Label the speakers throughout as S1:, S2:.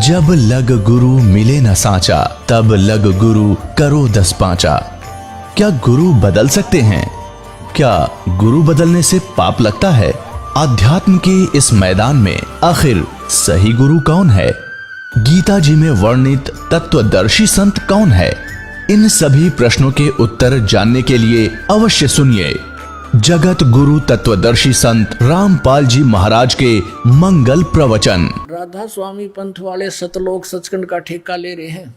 S1: जब लग गुरु मिले न साचा, तब लग गुरु करो 10 पांचा। क्या गुरु बदल सकते हैं? क्या गुरु बदलने से पाप लगता है? आध्यात्म के इस मैदान में आखिर सही गुरु कौन है? गीता जी में वर्णित तत्वदर्शी संत कौन है? इन सभी प्रश्नों के उत्तर जानने के लिए अवश्य सुनिए जगत गुरु तत्वदर्शी संत रामपाल जी महाराज के मंगल प्रवचन।
S2: राधा स्वामी पंथ वाले सतलोक सचखंड का ठेका ले रहे हैं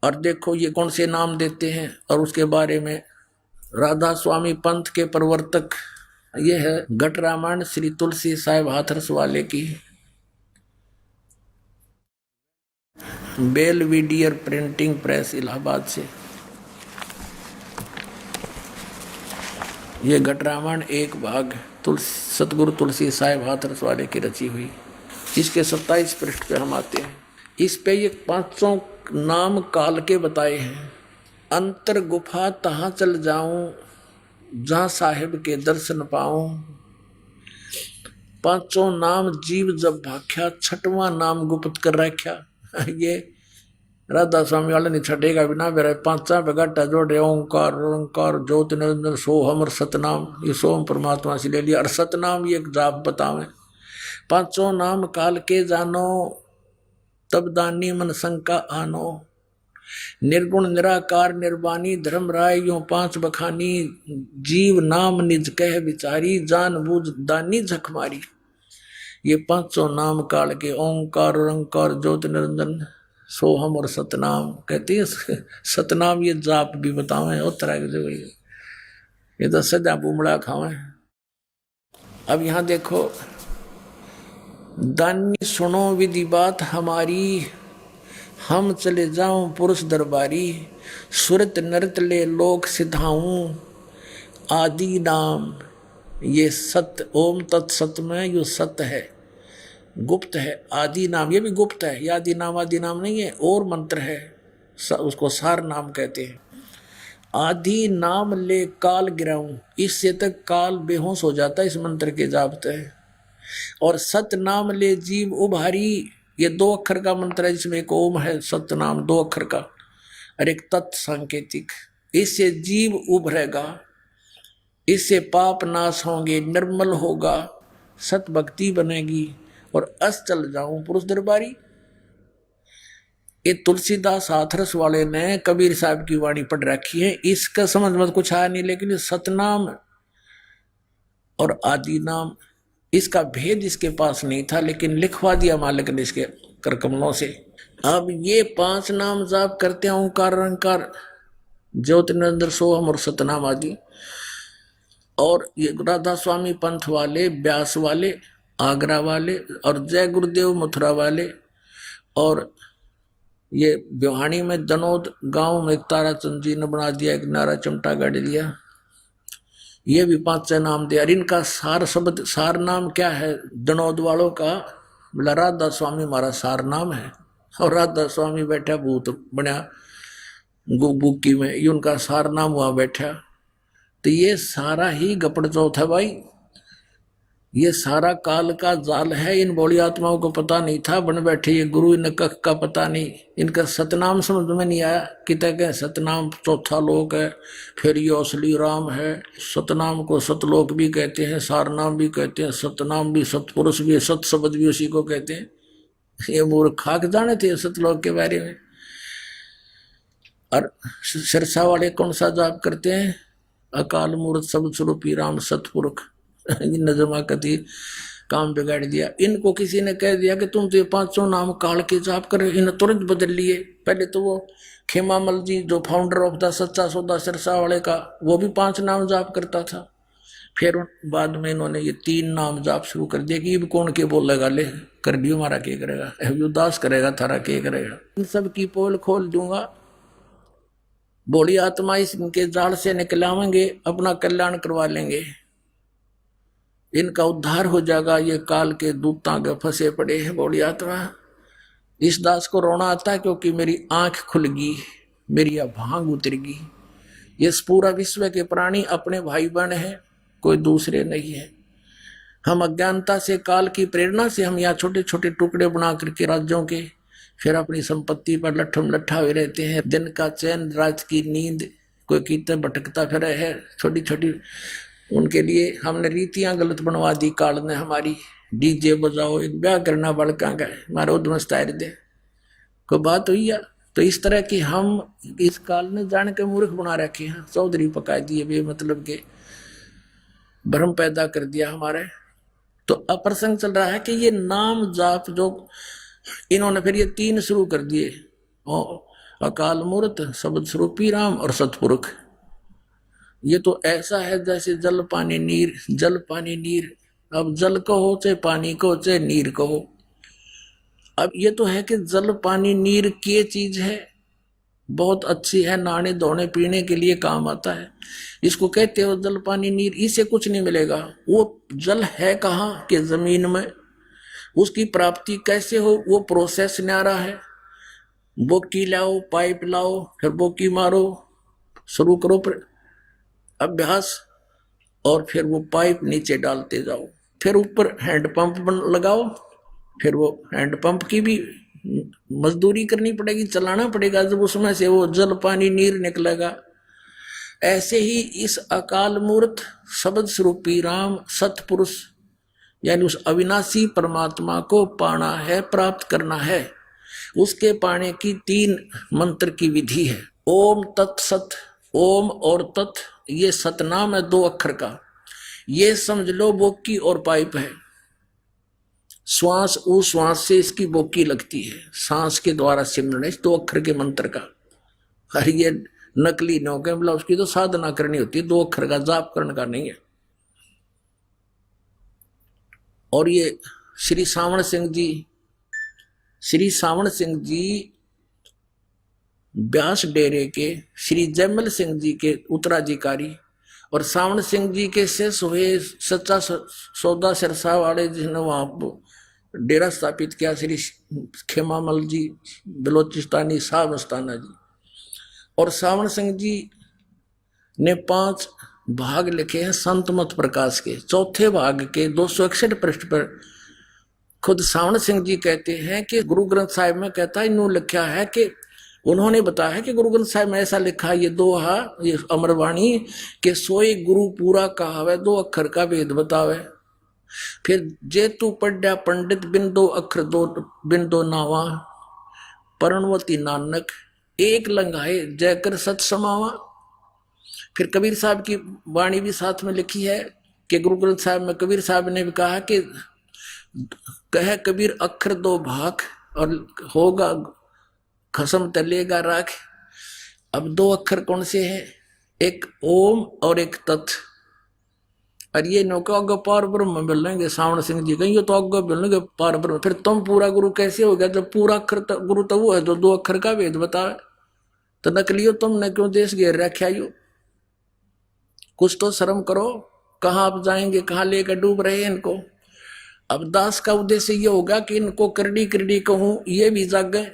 S2: और देखो ये कौन से नाम देते हैं। और उसके बारे में राधा स्वामी पंथ के प्रवर्तक ये है घट रामायण श्री तुलसी साहिब हाथरस वाले की बेलविडियर प्रिंटिंग प्रेस इलाहाबाद से। ये घट रामायण एक भाग सतगुरु तुलसी साहिब हाथरस वाले की रची हुई। इसके 27 पृष्ठ पे हम आते हैं। इस पे ये 500 नाम काल के बताए हैं। अंतर गुफा तहाँ चल जाऊं जहाँ साहिब के दर्शन पाऊं। 500 नाम जीव जब भाख्या, 6वां नाम गुप्त कर रख्या। ये राधा स्वामी वाले नहीं छटेगा बिना बेरे 5 बेगाटा जोड़े ओंकार ओंकार ज्योति निरंजन सोहम और सतनाम। ये सोहम परमात्मा से ले लिया और सतनाम ये एक जाप बतावे। 500 नाम काल के जानो, तब दानी मन शंका आनो। निर्गुण निराकार निर्वाणी धर्म राय यूं 5 बखानी। जीव नाम निज कह विचारी, जान बूझ दानी झकमारी। ये 500 नाम काल के ओंकार ओंकार ज्योति निरंजन सोहम और सतनाम कहती है। सतनाम ये जाप भी बतावे और तरह के जो ये तो सदा बुमड़ा खावे। अब यहाँ देखो, दानी सुनो विधि बात हमारी, हम चले जाऊं पुरुष दरबारी। सुरत नरत ले लोक सिधाऊं, आदि नाम ये सत्य। ओम तत्सत में यो सत्य है, गुप्त है। आदि नाम ये भी गुप्त है, आदि नाम नहीं है, और मंत्र है, उसको सार नाम कहते हैं। आदि नाम ले काल गिराऊं, इससे तक काल बेहोश हो जाता है इस मंत्र के जापते है। और सत नाम ले जीव उभारी, ये 2 अक्षर का मंत्र है जिसमें एक ओम है, सत नाम 2 अक्षर का और एक तत् सांकेतिक। इससे जीव उभरेगा, इससे पाप नाश होंगे, निर्मल होगा, सत भक्ति बनेगी और अस चल जाऊं पुरुष दरबारी। ये तुलसीदास हाथरस वाले ने कबीर साहब की वाणी पढ़ रखी है। इसका समझ में कुछ आया नहीं, लेकिन सतनाम और आदि नाम इसका भेद इसके पास नहीं था, लेकिन लिखवा दिया मालिक ने इसके कर कमलों से। अब ये 5 नाम जाप करते हैं, ओंकार ओंकार ज्योति निरंजन सोहम और सतनाम आदि। और ये राधा स्वामी पंथ वाले, ब्यास वाले, आगरा वाले और जय गुरुदेव मथुरा वाले, और ये ब्योहानी में दनोद गांव में एक ताराचंद जी ने बना दिया, एक नारा चमटा गाड़ी दिया। ये भी 5 नाम दिया। इनका सार शब्द, सार नाम क्या है दनोद वालों का? बोला राधा स्वामी हमारा सार नाम है। और राधा स्वामी बैठा भूत बना बुक्की में, ये उनका सार नाम वहां बैठा। तो ये सारा ही गपड़ चौथ है भाई, ये सारा काल का जाल है। इन बोली आत्माओं को पता नहीं था, बन बैठे ये गुरु, इन कख का पता नहीं। इनका सतनाम समझ में नहीं आया। कितने के सतनाम चौथा लोक है, फिर ये असली राम है। सतनाम को सतलोक भी कहते हैं, सारनाम भी कहते हैं, सतनाम भी, सतपुरुष भी, सत शब्द भी उसी को कहते हैं। ये मूर्ख खाक जाने थे सतलोक के बारे में। और सिरसा वाले कौन सा जाप करते हैं? अकाल मूर्त सब स्वरूपी राम सतपुरुष। नजमा कति काम बिगाड़ दिया। इनको किसी ने कह दिया कि तुम तो ये 500 नाम काल के जाप कर, इन्हें तुरंत बदल लिए। पहले तो वो खेमामल जी जो फाउंडर ऑफ द सच्चा सौदा सिरसा वाले का, वो भी 5 नाम जाप करता था। फिर बाद में इन्होंने ये 3 नाम जाप शुरू कर दिया कि अब कौन के बोलेगा, ले कर दियो हमारा के करेगा, उदास करेगा थारा के करेगा। इन सब की पोल खोल दूंगा, बोली आत्मा इनके जाल से निकलावेंगे, अपना कल्याण करवा लेंगे, इनका उद्धार हो जाएगा। ये काल के दूतां के फंसे पड़े हैं बोली आत्मा। इस दास को रोना आता है क्योंकि मेरी आंख खुल गई, मेरी भांग उतर गई। ये पूरा विश्व के प्राणी अपने भाई बहन हैं, कोई दूसरे नहीं है। हम अज्ञानता से, काल की प्रेरणा से हम यहाँ छोटे छोटे टुकड़े बना करके राज्यों के फिर अपनी संपत्ति पर लट्ठम लट्ठा हुए रहते हैं। दिन का चैन, रात की नींद, कोई कीर्तन भटकता फिर है छोटी छोटी। उनके लिए हमने रीतियां गलत बनवा दी काल ने हमारी। डीजे बजाओ, एक ब्याह करना बड़का का हमारा उद्मस्त दे कोई बात हुई या। तो इस तरह की हम इस काल ने जान के मूर्ख बना रखे हैं, चौधरी पका दिए बे मतलब के भ्रम पैदा कर दिया हमारे। तो अप्रसंग चल रहा है कि ये नाम जाप जो इन्होंने फिर ये 3 शुरू कर दिए, अकाल मूर्त, शब्द स्वरूपी राम और सतपुरुष। ये तो ऐसा है जैसे जल पानी नीर, जल पानी नीर। अब जल कहो चाहे पानी कहो चाहे नीर कहो। अब ये तो है कि जल पानी नीर की चीज है, बहुत अच्छी है, नहाने धोने पीने के लिए काम आता है। इसको कहते हो जल पानी नीर, इससे कुछ नहीं मिलेगा। वो जल है कहाँ कि जमीन में, उसकी प्राप्ति कैसे हो वो प्रोसेस न्यारा है। बोकी लाओ, पाइप लाओ, फिर बोकी मारो, शुरू करो अभ्यास, और फिर वो पाइप नीचे डालते जाओ, फिर ऊपर हैंडपंप लगाओ, फिर वो हैंडपंप की भी मजदूरी करनी पड़ेगी, चलाना पड़ेगा, जब उसमें से वो जल पानी नीर निकलेगा। ऐसे ही इस अकाल मूर्त शब्द स्वरूपी राम सतपुरुष यानी उस अविनाशी परमात्मा को पाना है, प्राप्त करना है। उसके पाने की 3 मंत्र की विधि है। ओम तत्सत, ओम और तत् ये सतनाम है 2 अक्षर का। ये समझ लो बोकी और पाइप है। श्वास उस श्वास से इसकी बोकी लगती है, सांस के द्वारा सिमरन 2 अक्षर के मंत्र का। और ये नकली नौके मतलब उसकी तो साधना करनी होती है, 2 अक्षर का जाप करने का नहीं है। और ये श्री सावण सिंह जी व्यास डेरे के श्री जयमल सिंह जी के उत्तराधिकारी, और सावण सिंह जी के शेष हुए सच्चा सौदा सिरसा वाले जिन्होंने वहां डेरा स्थापित किया, श्री खेमामल जी बलोचिस्तानी साहब मस्ताना जी। और सावण सिंह जी ने 5 भाग लिखे हैं संत मत प्रकाश के। चौथे भाग के 261 पृष्ठ पर खुद सावण सिंह जी कहते हैं कि गुरु ग्रंथ साहिब में कहता है, इन्होंने लिखा है कि उन्होंने बताया है कि गुरु ग्रंथ साहिब में ऐसा लिखा है, ये दोहा, ये अमरवाणी के सोई गुरु पूरा कहावे, 2 अक्षर का भेद बतावे। फिर जे तू पढ़ा पंडित बिंदो अक्षर बिंदो नावा, पर्णवती नानक एक लंघाए जय कर सत समावा। फिर कबीर साहब की वाणी भी साथ में लिखी है कि गुरु ग्रंथ साहिब में कबीर साहब ने भी कहा कि कहे कबीर अक्षर 2 भाग और होगा खसम तलेगा राख। अब 2 अक्षर कौन से हैं? एक ओम और एक तत्। और ये नौका अग्ग पार ब्रह्म मिल लेंगे। सावण सिंह जी कहेंगे तो अग्ग मिलेंगे पार ब्रह्म। फिर तुम पूरा गुरु कैसे हो गया जब पूरा अक्षर गुरु तो वो है जो 2 अक्षर का भेद बताए। तो नकलियो तुमने क्यों देश घेर रखा यू? कुछ तो शर्म करो, कहाँ आप जाएंगे, कहाँ लेकर डूब रहे हैं इनको। अब दास का उद्देश्य ये होगा कि इनको करड़ी करड़ी कहूं, ये भी जागे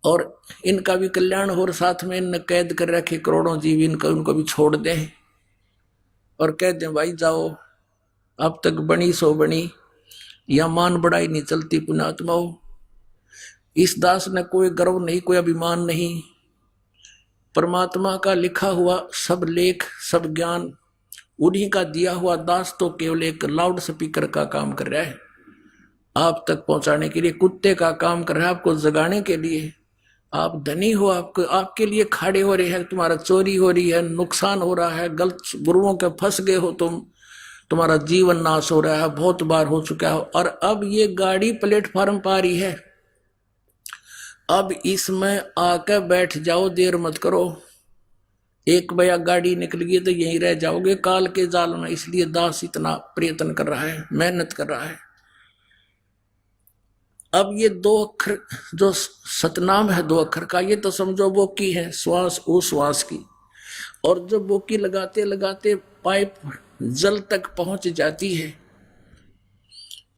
S2: और इनका भी कल्याण हो, साथ में इनने कैद कर रखे करोड़ों जीव, इनको उनको भी छोड़ दें और कह दें भाई जाओ, अब तक बनी सो बनी, या मान बढ़ाई नहीं चलती पुण्यात्माओं। इस दास ने कोई गर्व नहीं, कोई अभिमान नहीं। परमात्मा का लिखा हुआ सब लेख, सब ज्ञान उन्हीं का दिया हुआ दास तो केवल एक लाउड स्पीकर का काम कर रहा है, आप तक पहुंचाने के लिए कुत्ते का काम कर रहा है, आपको जगाने के लिए। आप धनी हो, आपको आपके लिए खड़े हो रहे हैं, तुम्हारा चोरी हो रही है, नुकसान हो रहा है, गलत गुरुओं के फंस गए हो तुम, तुम्हारा जीवन नाश हो रहा है, बहुत बार हो चुका है। और अब ये गाड़ी प्लेटफार्म पर आ रही है, अब इसमें आकर बैठ जाओ, देर मत करो। एक बया गाड़ी निकल गई तो यहीं रह जाओगे काल के जाल में। इसलिए दास इतना प्रयत्न कर रहा है, मेहनत कर रहा है। अब ये 2 अक्षर जो सतनाम है 2 अक्षर का, ये तो समझो बोकी है, श्वास उश्वास की। और जब बोकी लगाते लगाते पाइप जल तक पहुंच जाती है,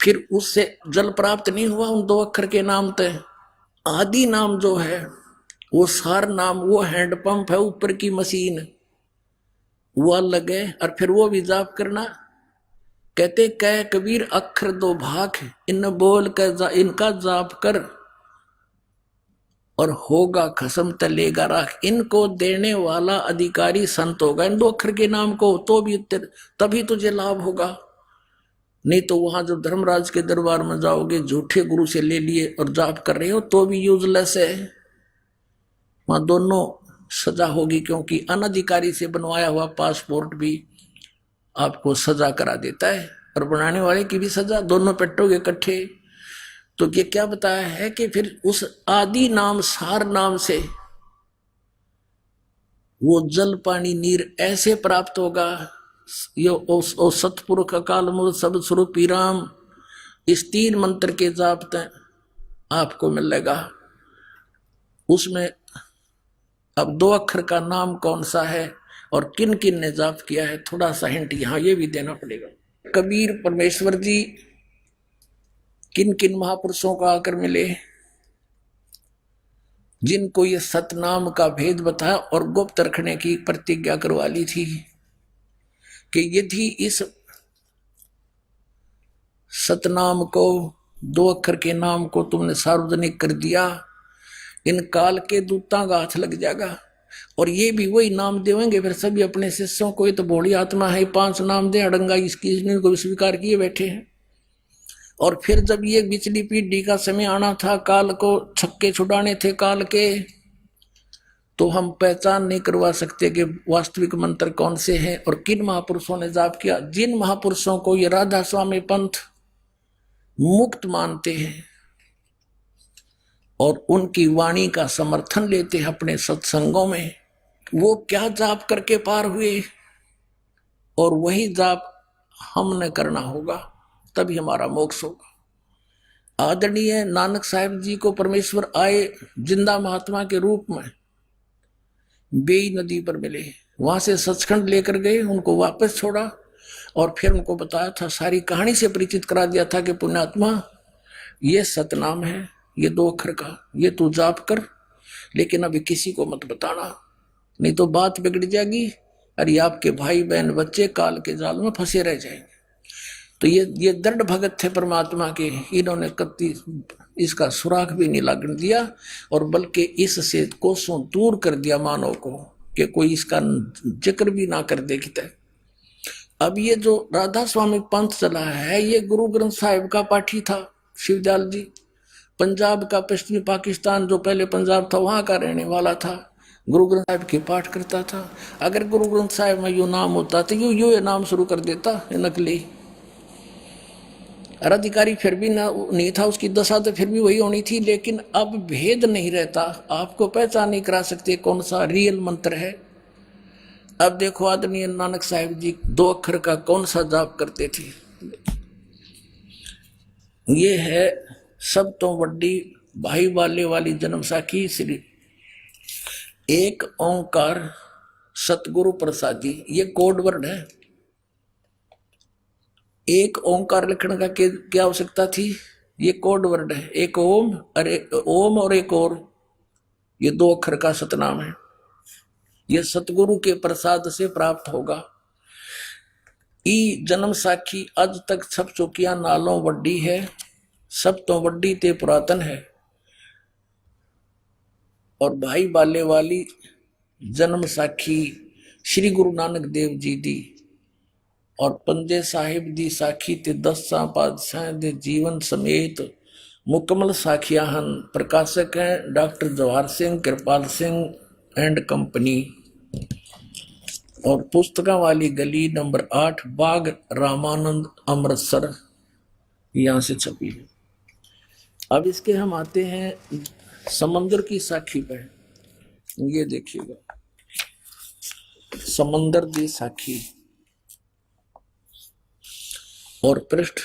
S2: फिर उससे जल प्राप्त नहीं हुआ उन 2 अक्षर के नाम तय। आदि नाम जो है वो सार नाम, वो हैंडपंप है, ऊपर की मशीन, वो अलग है। और फिर वो भी जाप करना कहते कह कबीर अक्षर दो भाख, इन बोल कर इनका जाप कर, और होगा खसम तलेगा राख। इनको देने वाला अधिकारी संत होगा, इन 2 अक्षर के नाम को, तो भी तभी तुझे लाभ होगा। नहीं तो वहां जो धर्मराज के दरबार में जाओगे, झूठे गुरु से ले लिए और जाप कर रहे हो, तो भी यूजलेस है। वहां दोनों सजा होगी, क्योंकि अनधिकारी से बनवाया हुआ पासपोर्ट भी आपको सजा करा देता है, और बनाने वाले की भी सजा, दोनों पेटोगे इकट्ठे। तो ये क्या बताया है कि फिर उस आदि नाम सार नाम से वो जल पानी नीर ऐसे प्राप्त होगा। यो ओ सतपुरुष अकाल मूर्त सब स्वरूप राम, इस 3 मंत्र के जाप आपको मिलेगा। उसमें अब 2 अक्षर का नाम कौन सा है और किन किन ने जाप किया है, थोड़ा सा हिंट यहाँ ये भी देना पड़ेगा। कबीर परमेश्वर जी किन किन महापुरुषों को आकर मिले, जिनको ये सतनाम का भेद बताया और गुप्त रखने की प्रतिज्ञा करवा ली थी कि यदि इस सतनाम को, 2 अक्षर के नाम को तुमने सार्वजनिक कर दिया, इन काल के दूतां का हाथ लग जाएगा। और ये भी वही नाम देवेंगे फिर सभी अपने शिष्यों को। ये तो भोली आत्मा है, 5 नाम दे अड़ंगा, इसकी को स्वीकार किए बैठे हैं। और फिर जब ये बिचली पीढ़ी का समय आना था, काल को छक्के छुड़ाने थे काल के, तो हम पहचान नहीं करवा सकते कि वास्तविक मंत्र कौन से हैं और किन महापुरुषों ने जाप किया। जिन महापुरुषों को ये राधा स्वामी पंथ मुक्त मानते हैं और उनकी वाणी का समर्थन लेते हैं अपने सत्संगों में, वो क्या जाप करके पार हुए, और वही जाप हमने करना होगा, तभी हमारा मोक्ष होगा। आदरणीय नानक साहिब जी को परमेश्वर आए जिंदा महात्मा के रूप में बेई नदी पर मिले, वहां से सचखंड लेकर गए, उनको वापस छोड़ा और फिर उनको बताया था, सारी कहानी से परिचित करा दिया था कि पुण्यात्मा ये सतनाम है, ये 2 अक्षर का, ये तू जाप कर, लेकिन अभी किसी को मत बताना, नहीं तो बात बिगड़ जाएगी, अरे आपके भाई बहन बच्चे काल के जाल में फंसे रह जाएंगे। तो ये दृढ़ भगत थे परमात्मा के, इन्होंने कभी इसका सुराग भी नहीं लगने दिया, और बल्कि इससे कोसों दूर कर दिया मानव को, कि कोई इसका जिक्र भी ना कर देखता है। अब ये जो राधा स्वामी पंथ चला है, ये गुरु ग्रंथ साहिब का पाठी था शिवदयाल जी, पंजाब का, पश्चिमी पाकिस्तान जो पहले पंजाब था वहां का रहने वाला था, गुरु ग्रंथ साहिब के पाठ करता था। अगर गुरु ग्रंथ साहिब में यू नाम होता तो यू ये नाम शुरू कर देता, नकली। अधिकारी फिर भी ना नहीं था, उसकी दशा तो फिर भी वही होनी थी, लेकिन अब भेद नहीं रहता, आपको पहचान नहीं करा सकते कौन सा रियल मंत्र है। अब देखो आदरणीय नानक साहिब जी 2 अक्षर का कौन सा जाप करते थे। ये है सब तो वड्डी भाई वाले वाली जन्म साखी श्री एक ओंकार सतगुरु प्रसादी, ये कोड वर्ड है। एक ओंकार लिखने का क्या आवश्यकता थी, ये कोड वर्ड है, एक ओम और एक और, ये 2 अक्षर का सतनाम है। ये सतगुरु के प्रसाद से प्राप्त होगा। ई जन्म साखी अज तक छप चुकिया नालों वड्डी है, सब तो वड्डी ते पुरातन है। और भाई बाले वाली जन्म साखी श्री गुरु नानक देव जी दी, और पंजे साहिब दी साखी ते 10 पातशाह दे जीवन समेत मुकम्मल साखियां हन। प्रकाशक हैं doctor Jawahar Singh Kirpal Singh and company, और पुस्तका वाली गली नंबर 8 बाग रामानंद अमृतसर, यहां से छपी है। अब इसके हम आते हैं समंदर की साखी पे, ये देखिएगा समंदर दी साखी, और पृष्ठ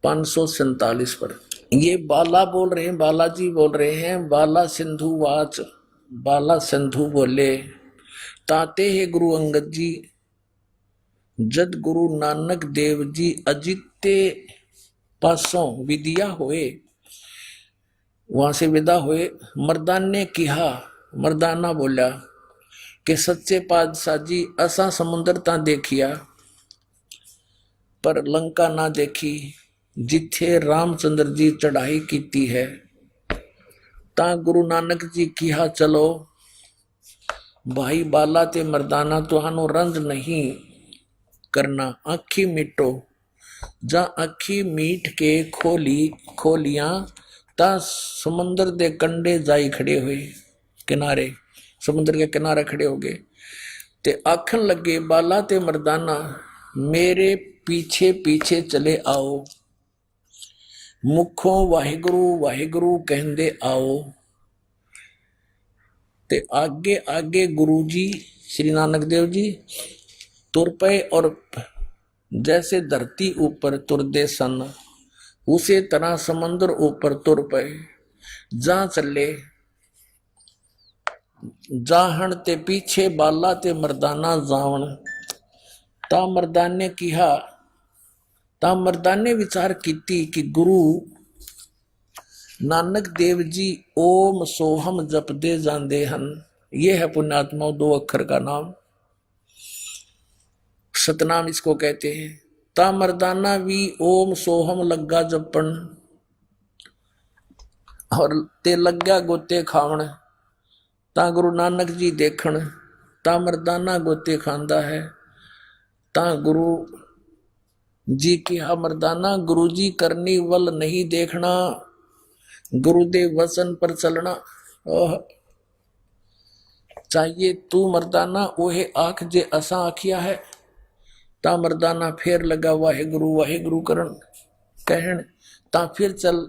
S2: 547 पर ये बाला बोल रहे हैं, बालाजी बोल रहे हैं। बाला सिंधु वाच, बाला सिंधु बोले, ताते है गुरु अंगद जी, जद गुरु नानक देव जी अजिते पासों विदिया होए, वहां से विदा हुए। मर्दान ने कहा, मर्दाना बोला कि सच्चे पातशाह जी असा समुद्र ता देखिया, पर लंका ना देखी, जिथे रामचंद्र जी चढ़ाई कीती है, ता गुरु नानक जी किहा चलो भाई बाला ते मर्दाना, तुहानू रंज नहीं करना, आखी मिटो। जा आखी मीट के खोलियां ता समुंदर दे कंडे जाई खड़े हुए, किनारे समुद्र के किनारे खड़े हो गए, ते आखन लगे बाला ते मर्दाना मेरे पीछे पीछे चले आओ, मुखों वाहिगुरु वाहिगुरु कहंदे आओ। ते आगे आगे गुरु जी श्री नानक देव जी तुर पे, और जैसे धरती ऊपर तुरदे सन उसी तरह समंदर ऊपर तुर पे। जा चले जाहन ते पीछे बाला ते मर्दाना जावन, ता मर्दाने किहा, ता मर्दाने विचार कीती कि गुरु नानक देव जी ओम सोहम जपदे जांदे हन। ये है पुण्यात्मा 2 अक्षर का नाम, सतनाम इसको कहते हैं। ता मर्दाना भी ओम सोहम लग्गा जपन, और ते लग्या गोते खावन, ता गुरु नानक जी देखन, ता मर्दाना गोते खांदा है। ता गुरु जी की हा मर्दाना, गुरु जी करनी वल नहीं देखना, गुरुदेव वचन पर चलना। ओह चाहिए तू मर्दाना ओहे आख जे असा आखिया है। ता मर्दाना फिर लगा वाहे गुरु करन कहन, ता फिर चल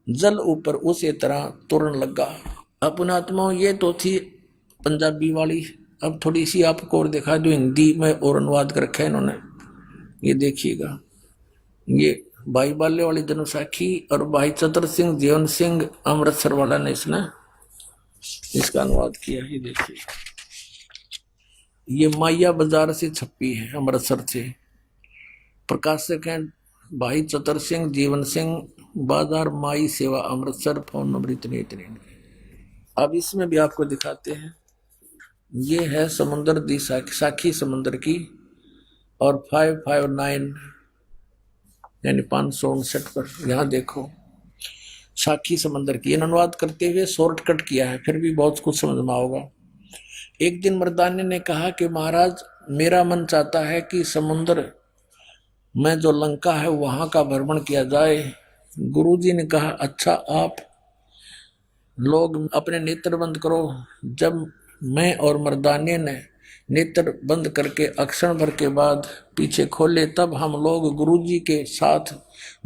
S2: जल ऊपर उसी तरह तुरन लगा। अपनात्माओं ये तो थी पंजाबी वाली, अब थोड़ी सी आपको और दिखा दो हिंदी में और अनुवाद कर रखा है इन्होंने, ये देखिएगा। ये भाई बाले वाली धनुषाखी और भाई चतर सिंह जीवन सिंह अमृतसर वाला ने इसका अनुवाद किया। ये देखिए, ये माया बाजार से छपी है, अमृतसर से। प्रकाशक हैं भाई चतर सिंह जीवन सिंह, बाजार माई सेवा अमृतसर, फोन नंबर इतने इतने। अब इसमें भी आपको दिखाते हैं, ये है समुद्र दी साखी समुद्र की, और 559 यानी 559 पर यहाँ देखो साखी समंदर की। अनुवाद करते हुए शॉर्टकट किया है, फिर भी बहुत कुछ समझ में आओगा। एक दिन मर्दाने ने कहा कि महाराज मेरा मन चाहता है कि समुद्र में जो लंका है वहां का भ्रमण किया जाए। गुरुजी ने कहा अच्छा आप लोग अपने नेत्र बंद करो। जब मैं और मर्दाने ने नेत्र बंद करके अक्षण भर के बाद पीछे खोले, तब हम लोग गुरुजी के साथ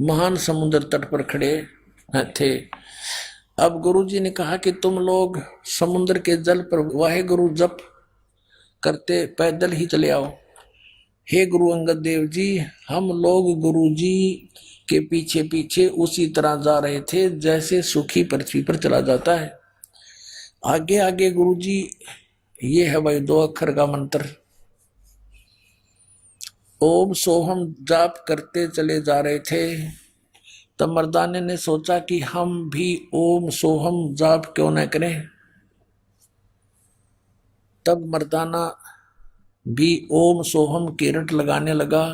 S2: महान समुद्र तट पर खड़े थे। अब गुरुजी ने कहा कि तुम लोग समुद्र के जल पर वाहे गुरु जप करते पैदल ही चले आओ। हे गुरु अंगद देव जी, हम लोग गुरुजी के पीछे पीछे उसी तरह जा रहे थे जैसे सूखी पृथ्वी पर चला जाता है। आगे आगे गुरुजी, ये है भाई 2 अक्षर का मंत्र, ओम सोहम जाप करते चले जा रहे थे। तब मर्दाने ने सोचा कि हम भी ओम सोहम जाप क्यों न करें। तब मर्दाना भी ओम सोहम की रट लगाने लगा।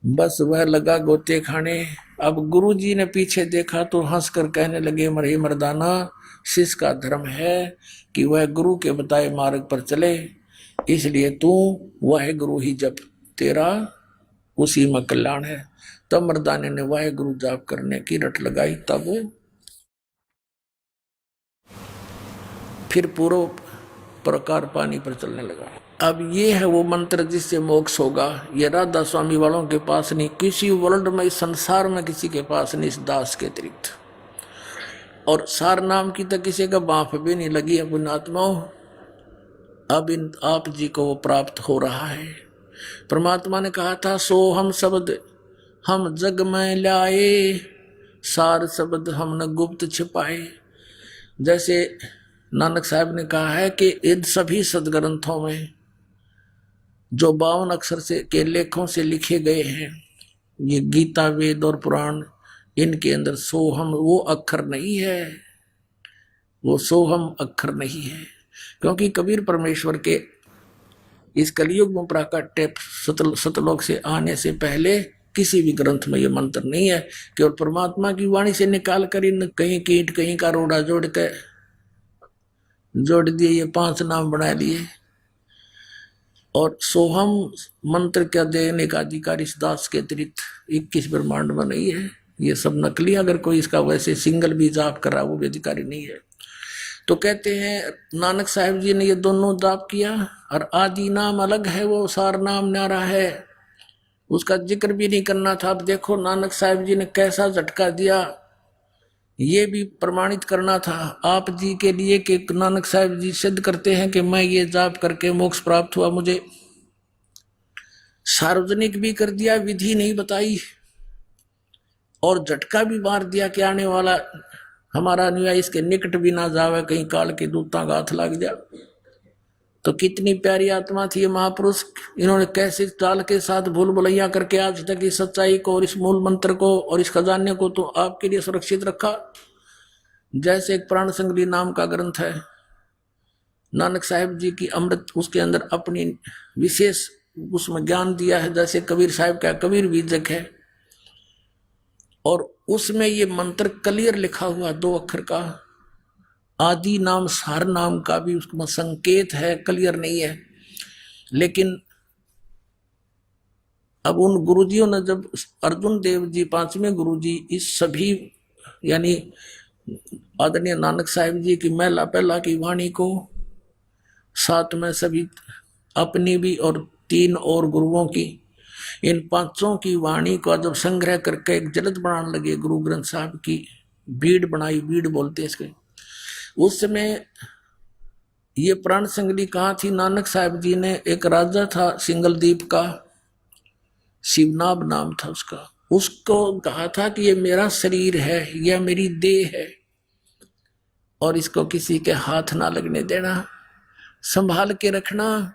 S2: बस वह लगा गोते खाने। अब गुरुजी ने पीछे देखा तो हंसकर कहने लगे, मरे मर्दाना, शिष्य का धर्म है कि वह गुरु के बताए मार्ग पर चले, इसलिए तू वह गुरु ही जप, तेरा उसी में कल्याण है। तब मर्दाने ने वह गुरु जाप करने की रट लगाई। तब फिर पूर्व प्रकार पानी पर चलने लगा। अब ये है वो मंत्र जिससे मोक्ष होगा। ये राधा स्वामी वालों के पास नहीं, किसी वर्ल्ड में, इस संसार में किसी के पास नहीं, इस दास के अतिरिक्त। और सार नाम की तो किसी का बाप भी नहीं लगी है पुण्यात्माओं। अब इन आप जी को वो प्राप्त हो रहा है। परमात्मा ने कहा था, सो हम शब्द हम जग में लाए, सार शब्द हमने गुप्त छिपाए। जैसे नानक साहब ने कहा है कि इन सभी सदग्रंथों में जो 52 अक्षर से के लेखों से लिखे गए हैं, ये गीता वेद और पुराण, इनके अंदर सोहम वो अक्षर नहीं है, वो सोहम अक्षर नहीं है। क्योंकि कबीर परमेश्वर के इस कलयुग में प्राकट्य सतलोक से आने से पहले किसी भी ग्रंथ में ये मंत्र नहीं है। केवल परमात्मा की वाणी से निकाल कर इन कहीं कीट कहीं का रोड़ा जोड़ दिए, ये 5 नाम बना लिए। और सोहम मंत्र क्या देने का अधिकारी इस दास के अतिरिक्त 21 ब्रह्मांड में नहीं है। ये सब नकली, अगर कोई इसका वैसे सिंगल भी जाप कर रहा वो भी अधिकारी नहीं है। तो कहते हैं नानक साहिब जी ने ये दोनों जाप किया, और आदि नाम अलग है, वो सार नाम न्यारा है, उसका जिक्र भी नहीं करना था। अब देखो नानक साहिब जी ने कैसा झटका दिया, ये भी प्रमाणित करना था आप जी के लिए कि नानक साहिब जी सिद्ध करते हैं कि मैं ये जाप करके मोक्ष प्राप्त हुआ। मुझे सार्वजनिक भी कर दिया, विधि नहीं बताई, और झटका भी मार दिया कि आने वाला हमारा अनुयायी इसके निकट भी ना जावे, कहीं काल के दूतां का हाथ लग जा। तो कितनी प्यारी आत्मा थी ये महापुरुष, इन्होंने कैसे चाल के साथ भूल भुलैया करके आज तक इस सच्चाई को और इस मूल मंत्र को और इस खजाने को तो आपके लिए सुरक्षित रखा। जैसे एक प्राण संगली नाम का ग्रंथ है, नानक साहिब जी की अमृत, उसके अंदर अपनी विशेष उसमें ज्ञान दिया है। जैसे कबीर साहिब का कबीर बीजक है, और उसमें ये मंत्र क्लियर लिखा हुआ 2 अक्षर का, आदि नाम सार नाम का भी उसमें संकेत है, क्लियर नहीं है। लेकिन अब उन गुरुजियों ने, जब अर्जुन देव जी 5वें गुरुजी इस सभी यानी आदरणीय नानक साहिब जी की महिला पहला की वाणी को, साथ में सभी अपनी भी और 3 और गुरुओं की, इन 5 की वाणी को जब संग्रह करके एक जलद बनाने लगे, गुरु ग्रंथ साहब की बीड़ बनाई, बीड़ बोलते इसके। उस समय ये प्राण संगली कहाँ थी? नानक साहिब जी ने, एक राजा था सिंगलदीप का, शिवनाभ नाम था उसका, उसको कहा था कि ये मेरा शरीर है, यह मेरी देह है, और इसको किसी के हाथ ना लगने देना, संभाल के रखना।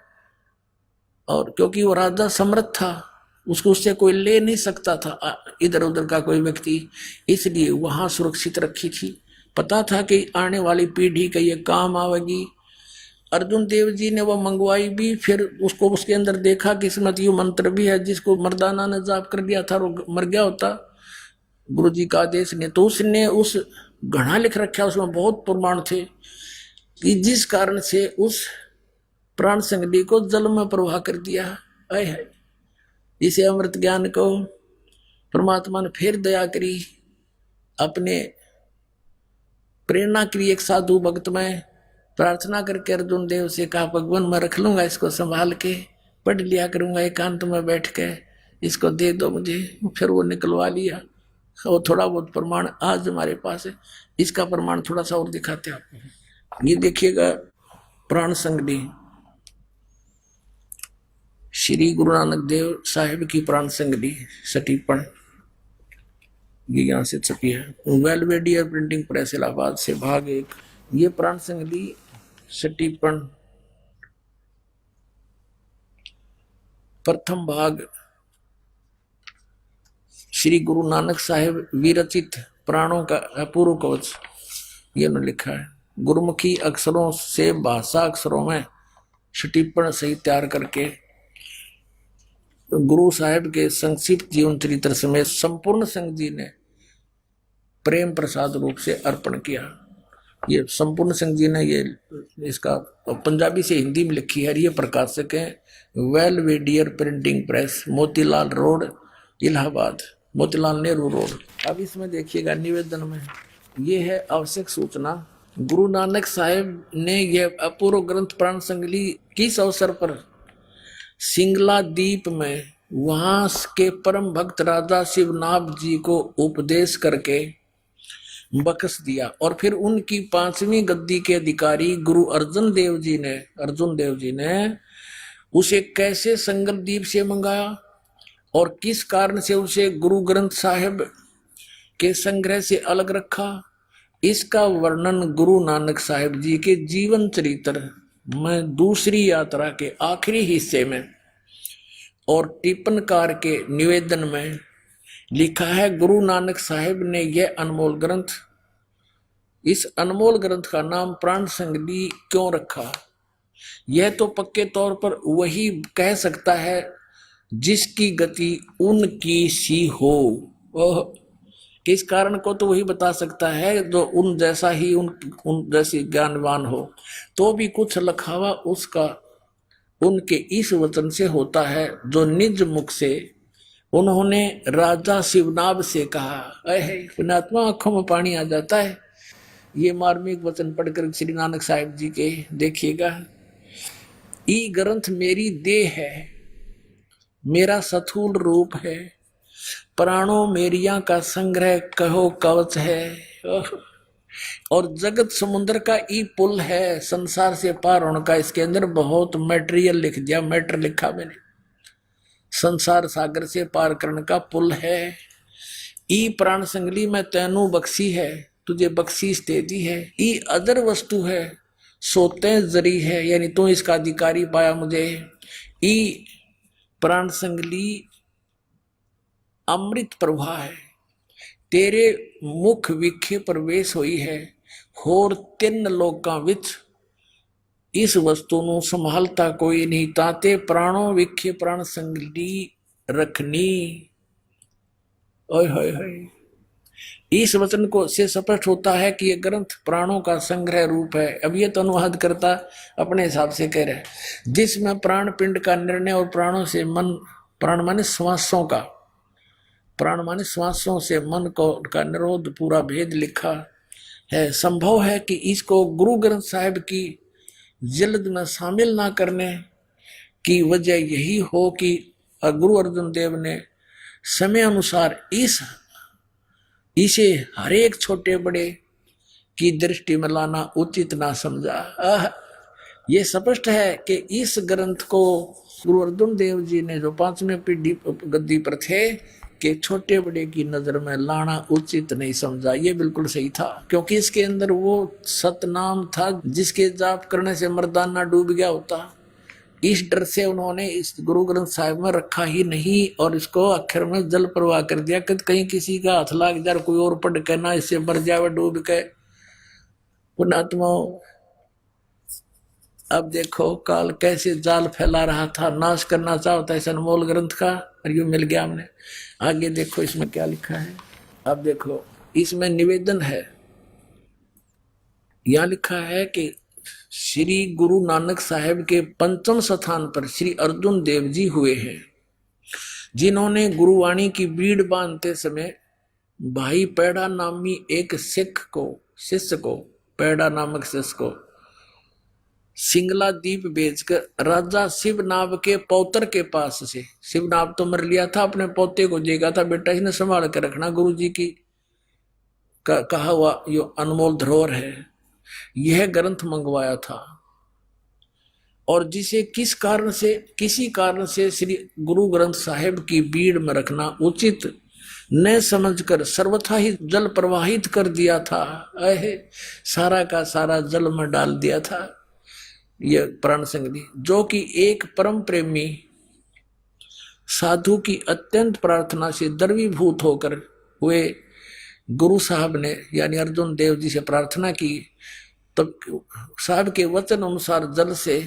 S2: और क्योंकि वो राजा समर्थ था, उसको उससे कोई ले नहीं सकता था इधर उधर का कोई व्यक्ति, इसलिए वहां सुरक्षित रखी थी। पता था कि आने वाली पीढ़ी का ये काम आवेगी। अर्जुन देव जी ने वो मंगवाई भी, फिर उसको उसके अंदर देखा कि इसमें ये मंत्र भी है, जिसको मर्दाना ने जाप कर दिया था मर गया होता गुरु जी का आदेश ने। तो उसने उस घड़ा लिख रखा, उसमें बहुत प्रमाण थे कि जिस कारण से उस प्राण संगली को जल में प्रवाह कर दिया। आए है इसे अमृत ज्ञान को परमात्मा ने फिर दया करी, अपने प्रेरणा करी। एक साधु भक्त में प्रार्थना करके अर्जुन देव से कहा, भगवान मैं रख लूंगा इसको, संभाल के पढ़ लिया करूंगा एकांत में बैठ के, इसको दे दो मुझे। फिर वो निकलवा लिया। और थोड़ा बहुत प्रमाण आज हमारे पास है, इसका प्रमाण थोड़ा सा और दिखाते हैं आपको। ये देखिएगा प्राण संगली, श्री गुरु नानक देव साहिब की प्राण संगली सटीपन, ये यहाँ से छपी है, वेलवेडियर प्रिंटिंग प्रेस इलाहाबाद से, भाग 1। ये प्राण संगली सटीपन प्रथम भाग, श्री गुरु नानक साहिब विरचित प्राणों का अपूर्व कवच, ये उन्होंने लिखा है। गुरुमुखी अक्षरों से भाषा अक्षरों में सटीपन सहित तैयार करके गुरु साहिब के संक्षिप्त जीवन चरित्र समेत संपूर्ण संघ जी ने प्रेम प्रसाद रूप से अर्पण किया। ये संपूर्ण संघ जी ने ये इसका पंजाबी से हिंदी में लिखी है। ये प्रकाशक है Belvedere printing press, Motilal road Allahabad, Motilal Nehru road. अब इसमें देखिएगा निवेदन में ये है आवश्यक सूचना, गुरु नानक साहिब ने यह अपूर्व ग्रंथ प्राण संगली किस अवसर पर सिंगला द्वीप में वहां के परम भक्त राजा शिवनाभ जी को उपदेश करके बख्श दिया। और फिर उनकी 5वीं गद्दी के अधिकारी गुरु अर्जुन देव जी ने उसे कैसे संगल द्वीप से मंगाया और किस कारण से उसे गुरु ग्रंथ साहिब के संग्रह से अलग रखा, इसका वर्णन गुरु नानक साहिब जी के जीवन चरित्र में दूसरी यात्रा के आखिरी हिस्से में और टिप्पणकार के निवेदन में लिखा है। गुरु नानक साहिब ने यह अनमोल ग्रंथ, इस अनमोल ग्रंथ का नाम प्राण संगली क्यों रखा? यह तो पक्के तौर पर वही कह सकता है जिसकी गति उनकी सी हो। ओह, इस कारण को तो वही बता सकता है जो उन जैसा ही उन जैसी ज्ञानवान हो। तो भी कुछ लखावा उसका उनके इस वचन से होता है जो निज मुख से उन्होंने राजा शिवनाभ से कहा। पुण्यात्मा आंखों में पानी आ जाता है ये मार्मिक वचन पढ़कर श्री नानक साहिब जी के। देखिएगा, ई ग्रंथ मेरी देह है, मेरा स्थूल रूप है, प्राणों मेरिया का संग्रह कहो कवच है, और जगत समुद्र का ई पुल है, संसार से पार होने का। इसके अंदर बहुत मटेरियल लिख दिया, मैटर लिखा मैंने। संसार सागर से पार करने का पुल है। ई प्राण संगली में तैनू बख्शी है, तुझे बख्शीश दे दी है। ई अदर वस्तु है, सोते जरी है, यानी तू इसका अधिकारी पाया मुझे। ई प्राण संगली अमृत प्रभा है, तेरे मुख विखे प्रवेश हुई है। होर 3 लोकां विच इस वस्तु ਨੂੰ संभालता कोई नहीं, ताते प्राणों विखे प्राण संगली रखनी। ओए होए होए, इस वचन को से स्पष्ट होता है कि यह ग्रंथ प्राणों का संग्रह रूप है। अब ये तो अनुवाद करता अपने हिसाब से कह रहे हैं, जिसमें प्राण पिंड का निर्णय और प्राणों से मन, प्राण माने श्वासों का, प्राण माने श्वासों से मन को का निरोध पूरा भेद लिखा है। संभव है कि इसको गुरु ग्रंथ साहिब की जल्द में शामिल ना करने की वजह यही हो कि गुरु अर्जुन देव ने समय अनुसार इसे हरेक छोटे बड़े की दृष्टि में लाना उचित ना समझा। ये स्पष्ट है कि इस ग्रंथ को गुरु अर्जुन देव जी ने जो 5वें पीढ़ी गद्दी पर थे कि छोटे बड़े की नजर में लाना उचित नहीं समझा। ये बिल्कुल सही था, क्योंकि इसके अंदर वो सतनाम था जिसके जाप करने से मर्दाना डूब गया होता। इस डर से उन्होंने इस गुरु ग्रंथ साहिब में रखा ही नहीं और इसको अक्षर में जल प्रवाह कर दिया कि कहीं किसी का हाथ लाग जाए, कोई और पढ़ के ना इससे मर जावे डूब के। पुण्यात्मा, अब देखो काल कैसे जाल फैला रहा था, नाश करना चाहता है इस अनमोल ग्रंथ का, और यूं मिल गया हमने। आगे देखो इसमें क्या लिखा है। अब देखो इसमें निवेदन है, यहां लिखा है कि श्री गुरु नानक साहेब के 5वें स्थान पर श्री अर्जुन देव जी हुए हैं, जिन्होंने गुरुवाणी की बीड़ बांधते समय भाई पैड़ा नामी एक शिष्य को पैड़ा नामक शिष्य को सिंगला दीप भेजकर राजा शिवनाभ के पौत्र के पास से, शिवनाभ तो मर लिया था, अपने पोते को देगा था, बेटा इसने संभाल कर रखना, गुरु जी की कहा हुआ यो अनमोल धरोहर है, यह ग्रंथ मंगवाया था। और जिसे किसी कारण से श्री गुरु ग्रंथ साहिब की बीड़ में रखना उचित न समझकर सर्वथा ही जल प्रवाहित कर दिया था। सारा का सारा जल में डाल दिया था यह प्राण संगली, जो कि एक परम प्रेमी साधु की अत्यंत प्रार्थना से द्रवीभूत होकर हुए गुरु साहब ने यानी अर्जुन देव जी से प्रार्थना की, तब साहब के वचन अनुसार जल से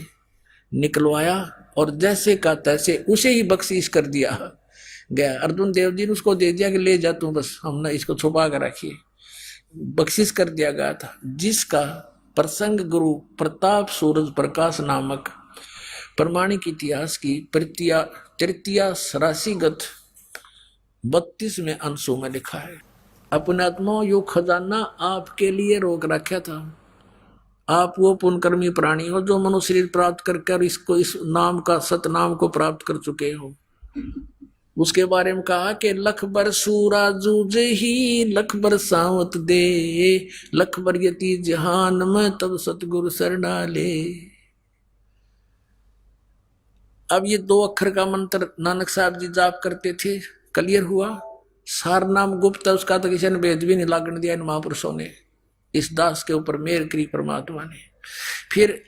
S2: निकलवाया और जैसे का तैसे उसे ही बख्शीश कर दिया गया। अर्जुन देव जी ने उसको दे दिया कि ले जा तू, बस हमने इसको छुपा कर रखिए, बख्शीश कर दिया गया था। जिसका प्रसंग गुरु प्रताप सूरज प्रकाश नामक प्रमाणिक इतिहास की तृतीया राशिगत 32वें अंशों में लिखा है। अपने आत्मा यो खजाना आपके लिए रोक रखा था। आप वो पुण्यकर्मी प्राणी हो जो मनुष्य शरीर प्राप्त करके इसको इस नाम का सतनाम को प्राप्त कर चुके हो। उसके बारे में कहा कि लख बर सूरा जूझ ही लख बर सावत दे, लख बर यति जहान में तब सतगुरु शरणा ले। अब ये 2 अक्षर का मंत्र नानक साहब जी जाप करते थे, क्लियर हुआ। सार नाम गुप्त है, उसका तो किसी ने भेद भी नहीं लागण दिया इन महापुरुषों ने, इस दास के ऊपर मेहर करी परमात्मा ने। फिर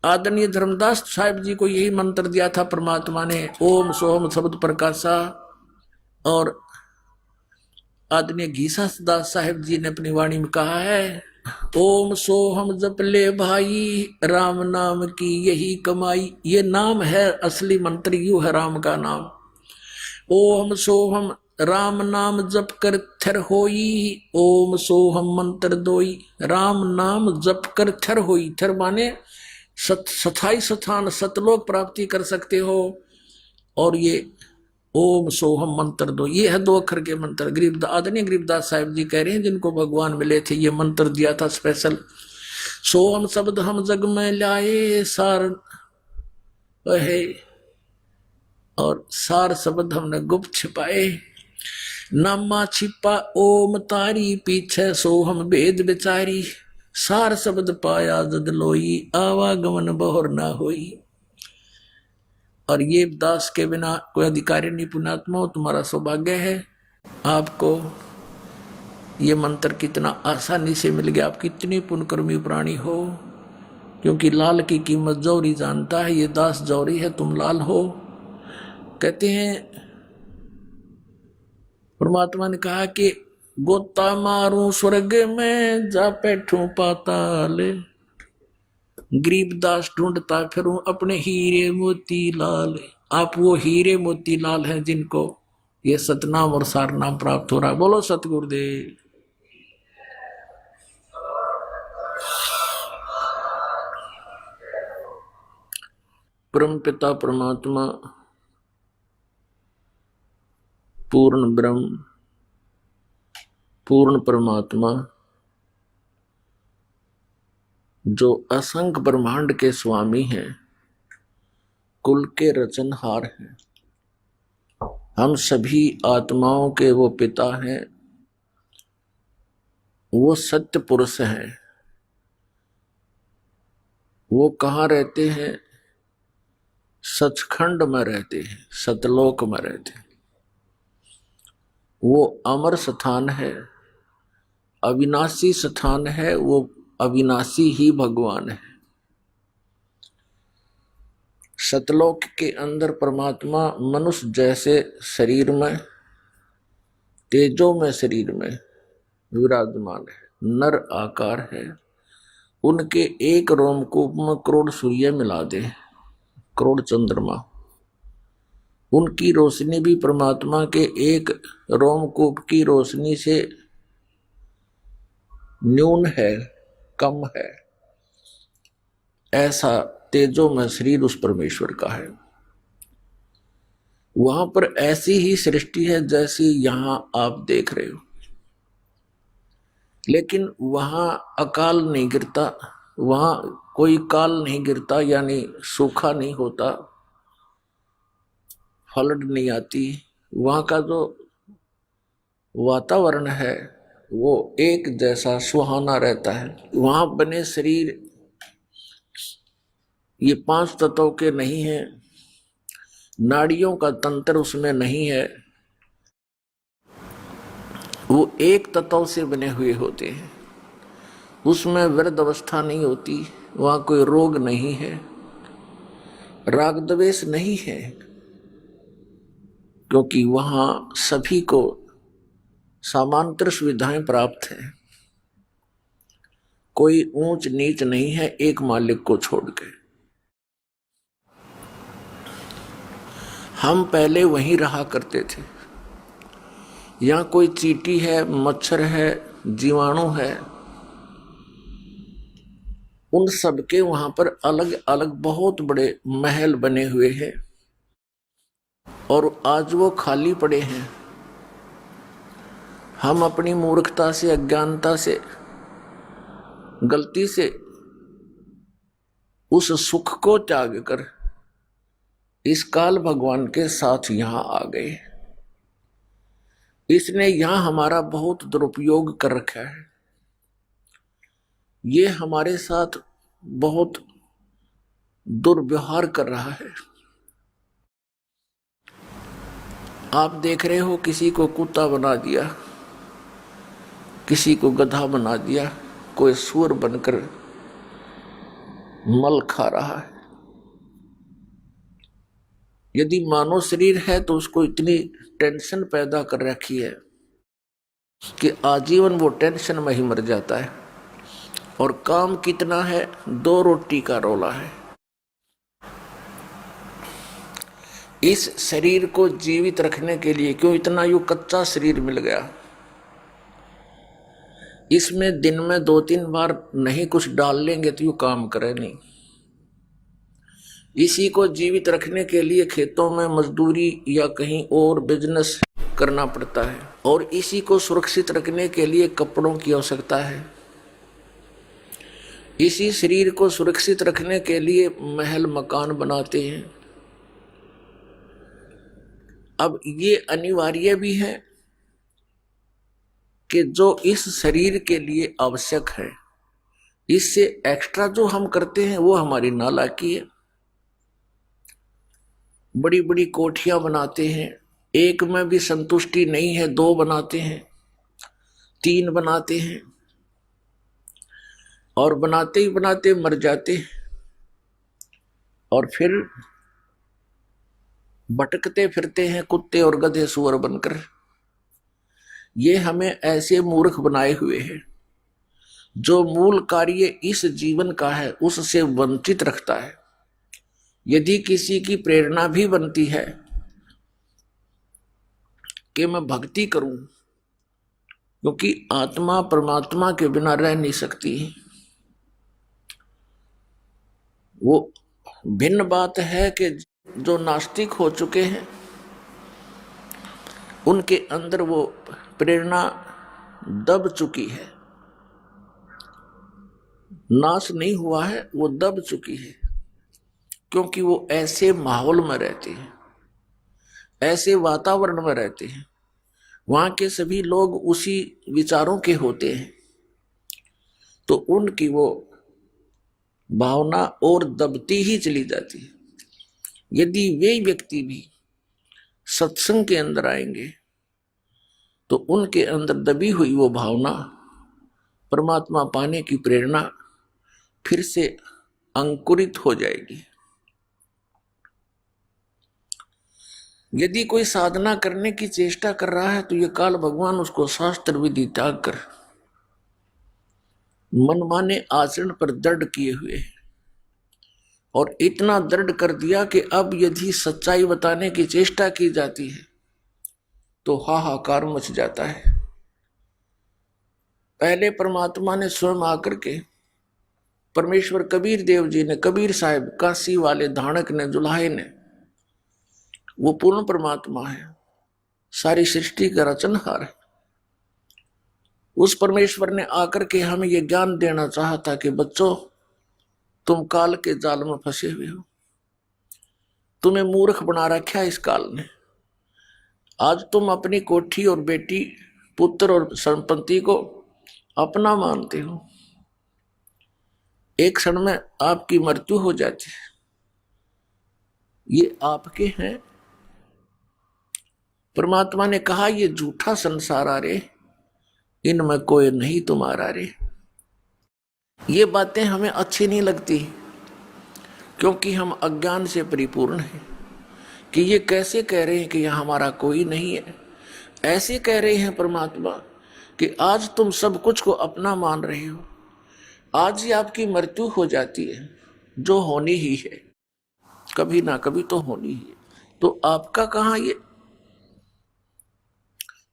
S2: आदरणीय धर्मदास साहिब जी को यही मंत्र दिया था परमात्मा ने, ओम सोम शब्द प्रकाशा। और आदरणीय घीसा दास साहिब जी ने अपनी वाणी में कहा है ओम सोहम जप ले भाई, राम नाम की यही कमाई। ये नाम है, असली मंत्र यू है राम का नाम। ओम सोहम राम नाम जप कर थर होई, ओम सोहम मंत्र दोई। राम नाम जप कर थर होई, थर माने स्थाई स्थान सतलोक प्राप्ति कर सकते हो। और ये ओम सोहम मंत्र दो, ये है 2 अक्षर के मंत्र। गरीबदास, आदरणीय गरीबदास साहिब जी कह रहे हैं जिनको भगवान मिले थे, ये मंत्र दिया था स्पेशल। सोहम शब्द हम जग में लाए, सार है और सार शब्द हमने गुप्त छिपाए। नामा छिपा ओम तारी, पीछे सोहम भेद बेचारी। सार शब्द पाया जद लोई, आवागमन बहुर ना होई। और ये दास के बिना कोई अधिकारी नहीं पुण्यात्मा हो, तुम्हारा सौभाग्य है। आपको ये मंत्र कितना आसानी से मिल गया। आप कितनी पुण्यकर्मी प्राणी हो, क्योंकि लाल की कीमत जौहरी जानता है। ये दास जौहरी है, तुम लाल हो। कहते हैं परमात्मा ने कहा कि गोता मारूं स्वर्ग में, जा बैठूं पाताल। गरीबदास ढूंढता फिरूं अपने हीरे मोती लाल। आप वो हीरे मोती लाल हैं जिनको ये सतनाम और सारनाम प्राप्त हो रहा है। बोलो सतगुरुदेव। परम पिता परमात्मा, पूर्ण ब्रह्म, पूर्ण परमात्मा, जो असंख्य ब्रह्मांड के स्वामी हैं, कुल के रचनहार हैं, हम सभी आत्माओं के वो पिता हैं, वो सत्य पुरुष हैं। वो कहाँ रहते हैं? सचखंड में रहते हैं, सतलोक में रहते हैं। वो अमर स्थान है, अविनाशी स्थान है। वो अविनाशी ही भगवान है। सतलोक के अंदर परमात्मा मनुष्य जैसे शरीर में, तेजो में शरीर में विराजमान है, नर आकार है। उनके एक रोमकूप में करोड़ सूर्य मिला दे, करोड़ चंद्रमा। उनकी रोशनी भी परमात्मा के एक रोमकूप की रोशनी से न्यून है, कम है। ऐसा तेजो में शरीर उस परमेश्वर का है। वहां पर ऐसी ही सृष्टि है जैसी यहां आप देख रहे हो, लेकिन वहां अकाल नहीं गिरता, वहां कोई काल नहीं गिरता, यानी सूखा नहीं होता, फ्लड नहीं आती। वहां का जो वातावरण है वो एक जैसा सुहाना रहता है। वहां बने शरीर ये 5 तत्वों के नहीं है, नाड़ियों का तंत्र उसमें नहीं है, वो एक तत्व से बने हुए होते हैं। उसमें वृद्ध अवस्था नहीं होती, वहां कोई रोग नहीं है, राग द्वेष नहीं है, क्योंकि वहां सभी को समांतर सुविधाएं प्राप्त हैं। कोई ऊंच नीच नहीं है एक मालिक को छोड़ के। हम पहले वहीं रहा करते थे। यहाँ कोई चींटी है, मच्छर है, जीवाणु है, उन सबके वहां पर अलग अलग बहुत बड़े महल बने हुए हैं, और आज वो खाली पड़े हैं। हम अपनी मूर्खता से, अज्ञानता से, गलती से उस सुख को त्याग कर इस काल भगवान के साथ यहां आ गए। इसने यहां हमारा बहुत दुरुपयोग कर रखा है। ये हमारे साथ बहुत दुर्व्यवहार कर रहा है। आप देख रहे हो, किसी को कुत्ता बना दिया, किसी को गधा बना दिया, कोई सूअर बनकर मल खा रहा है। यदि मानव शरीर है तो उसको इतनी टेंशन पैदा कर रखी है कि आजीवन वो टेंशन में ही मर जाता है। और काम कितना है? 2 रोटी का रोला है। इस शरीर को जीवित रखने के लिए क्यों इतना यूं कच्चा शरीर मिल गया, इसमें दिन में 2-3 बार नहीं कुछ डाल लेंगे तो यूं काम करे नहीं। इसी को जीवित रखने के लिए खेतों में मजदूरी या कहीं और बिजनेस करना पड़ता है, और इसी को सुरक्षित रखने के लिए कपड़ों की आवश्यकता है। इसी शरीर को सुरक्षित रखने के लिए महल मकान बनाते हैं। अब ये अनिवार्य भी है कि जो इस शरीर के लिए आवश्यक है, इससे एक्स्ट्रा जो हम करते हैं वो हमारी नालायकी है। बड़ी बड़ी कोठियां बनाते हैं, एक में भी संतुष्टि नहीं है, 2 बनाते हैं, 3 बनाते हैं, और बनाते ही बनाते मर जाते हैं, और फिर भटकते फिरते हैं कुत्ते और गधे सुअर बनकर। ये हमें ऐसे मूर्ख बनाए हुए हैं। जो मूल कार्य इस जीवन का है उससे वंचित रखता है। यदि किसी की प्रेरणा भी बनती है कि मैं भक्ति करूं, क्योंकि आत्मा परमात्मा के बिना रह नहीं सकती, वो भिन्न बात है कि जो नास्तिक हो चुके हैं उनके अंदर वो प्रेरणा दब चुकी है, नाश नहीं हुआ है, वो दब चुकी है, क्योंकि वो ऐसे माहौल में रहते हैं, ऐसे वातावरण में रहते हैं, वहां के सभी लोग उसी विचारों के होते हैं, तो उनकी वो भावना और दबती ही चली जाती है। यदि वे व्यक्ति भी सत्संग के अंदर आएंगे तो उनके अंदर दबी हुई वो भावना, परमात्मा पाने की प्रेरणा फिर से अंकुरित हो जाएगी। यदि कोई साधना करने की चेष्टा कर रहा है तो ये काल भगवान उसको शास्त्र विधि त्याग कर मनमाने आचरण पर दृढ़ किए हुए है, और इतना दृढ़ कर दिया कि अब यदि सच्चाई बताने की चेष्टा की जाती है तो हाहाकार मच जाता है। पहले परमात्मा ने स्वयं आकर के, परमेश्वर कबीर देव जी ने, कबीर साहब, काशी वाले धाणक ने, जुलाहे ने, वो पूर्ण परमात्मा है, सारी सृष्टि का रचनहार है। उस परमेश्वर ने आकर के हमें ये ज्ञान देना चाहा था कि बच्चों, तुम काल के जाल में फंसे हुए हो, तुम्हें मूर्ख बना रखा है इस काल ने। आज तुम अपनी कोठी और बेटी, पुत्र और संपत्ति को अपना मानते हो, एक क्षण में आपकी मृत्यु हो जाती है, ये आपके हैं। परमात्मा ने कहा ये झूठा संसार आ रे, इनमें कोई नहीं तुम्हारा रे। ये बातें हमें अच्छी नहीं लगती, क्योंकि हम अज्ञान से परिपूर्ण हैं कि ये कैसे कह रहे हैं कि यह हमारा कोई नहीं है। ऐसे कह रहे हैं परमात्मा कि आज तुम सब कुछ को अपना मान रहे हो, आज ही आपकी मृत्यु हो जाती है, जो होनी ही है, कभी ना कभी तो होनी ही है, तो आपका कहां ये।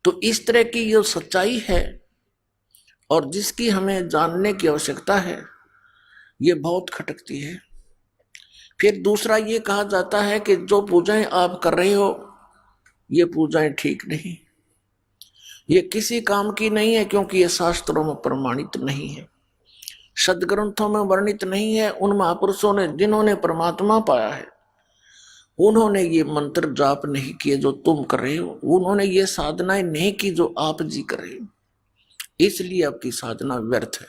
S2: तो इस तरह की जो सच्चाई है और जिसकी हमें जानने की आवश्यकता है, ये बहुत खटकती है। फिर दूसरा ये कहा जाता है कि जो पूजाएं आप कर रहे हो ये पूजाएं ठीक नहीं, ये किसी काम की नहीं है, क्योंकि ये शास्त्रों में प्रमाणित नहीं है, सदग्रंथों में वर्णित नहीं है। उन महापुरुषों ने जिन्होंने परमात्मा पाया है, उन्होंने ये मंत्र जाप नहीं किए जो तुम कर रहे हो, उन्होंने ये साधनाएं नहीं की जो आप जी कर रहे हो, इसलिए आपकी साधना व्यर्थ है।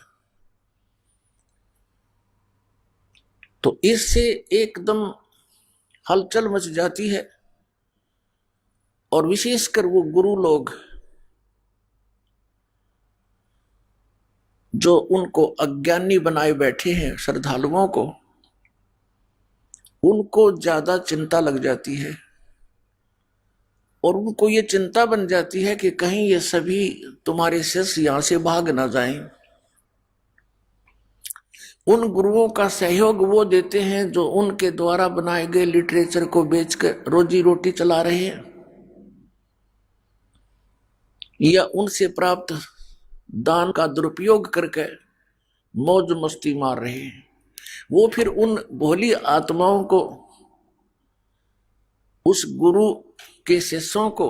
S2: तो इससे एकदम हलचल मच जाती है, और विशेषकर वो गुरु लोग जो उनको अज्ञानी बनाए बैठे हैं, श्रद्धालुओं को, उनको ज्यादा चिंता लग जाती है, और उनको ये चिंता बन जाती है कि कहीं ये सभी तुम्हारे शिष्य यहां से भाग ना जाएं। उन गुरुओं का सहयोग वो देते हैं जो उनके द्वारा बनाए गए लिटरेचर को बेचकर रोजी रोटी चला रहे हैं, या उनसे प्राप्त दान का दुरुपयोग करके मौज मस्ती मार रहे हैं। वो फिर उन भोली आत्माओं को, उस गुरु के शिष्यों को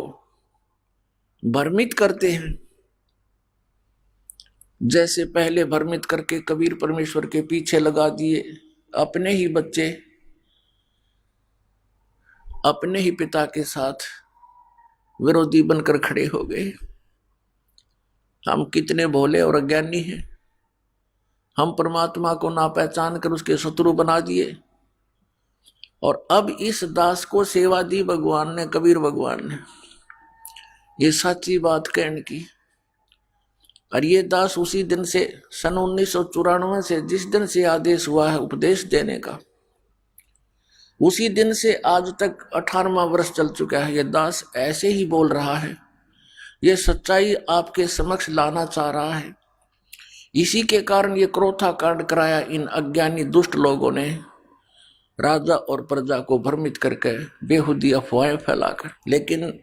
S2: भ्रमित करते हैं। जैसे पहले भ्रमित करके कबीर परमेश्वर के पीछे लगा दिए, अपने ही बच्चे अपने ही पिता के साथ विरोधी बनकर खड़े हो गए। हम कितने भोले और अज्ञानी हैं, हम परमात्मा को ना पहचान कर उसके शत्रु बना दिए। और अब इस दास को सेवा दी भगवान ने, कबीर भगवान ने, ये सच्ची बात कहने की। और ये दास उसी दिन से, सन 1994 से जिस दिन से आदेश हुआ है उपदेश देने का, उसी दिन से आज तक 18वां वर्ष चल चुका है। ये दास ऐसे ही बोल रहा है, ये सच्चाई आपके समक्ष लाना चाह रहा है। इसी के कारण ये क्रोथा कांड कराया इन अज्ञानी दुष्ट लोगों ने, राजा और प्रजा को भ्रमित करके बेहुदी अफवाहें फैलाकर। लेकिन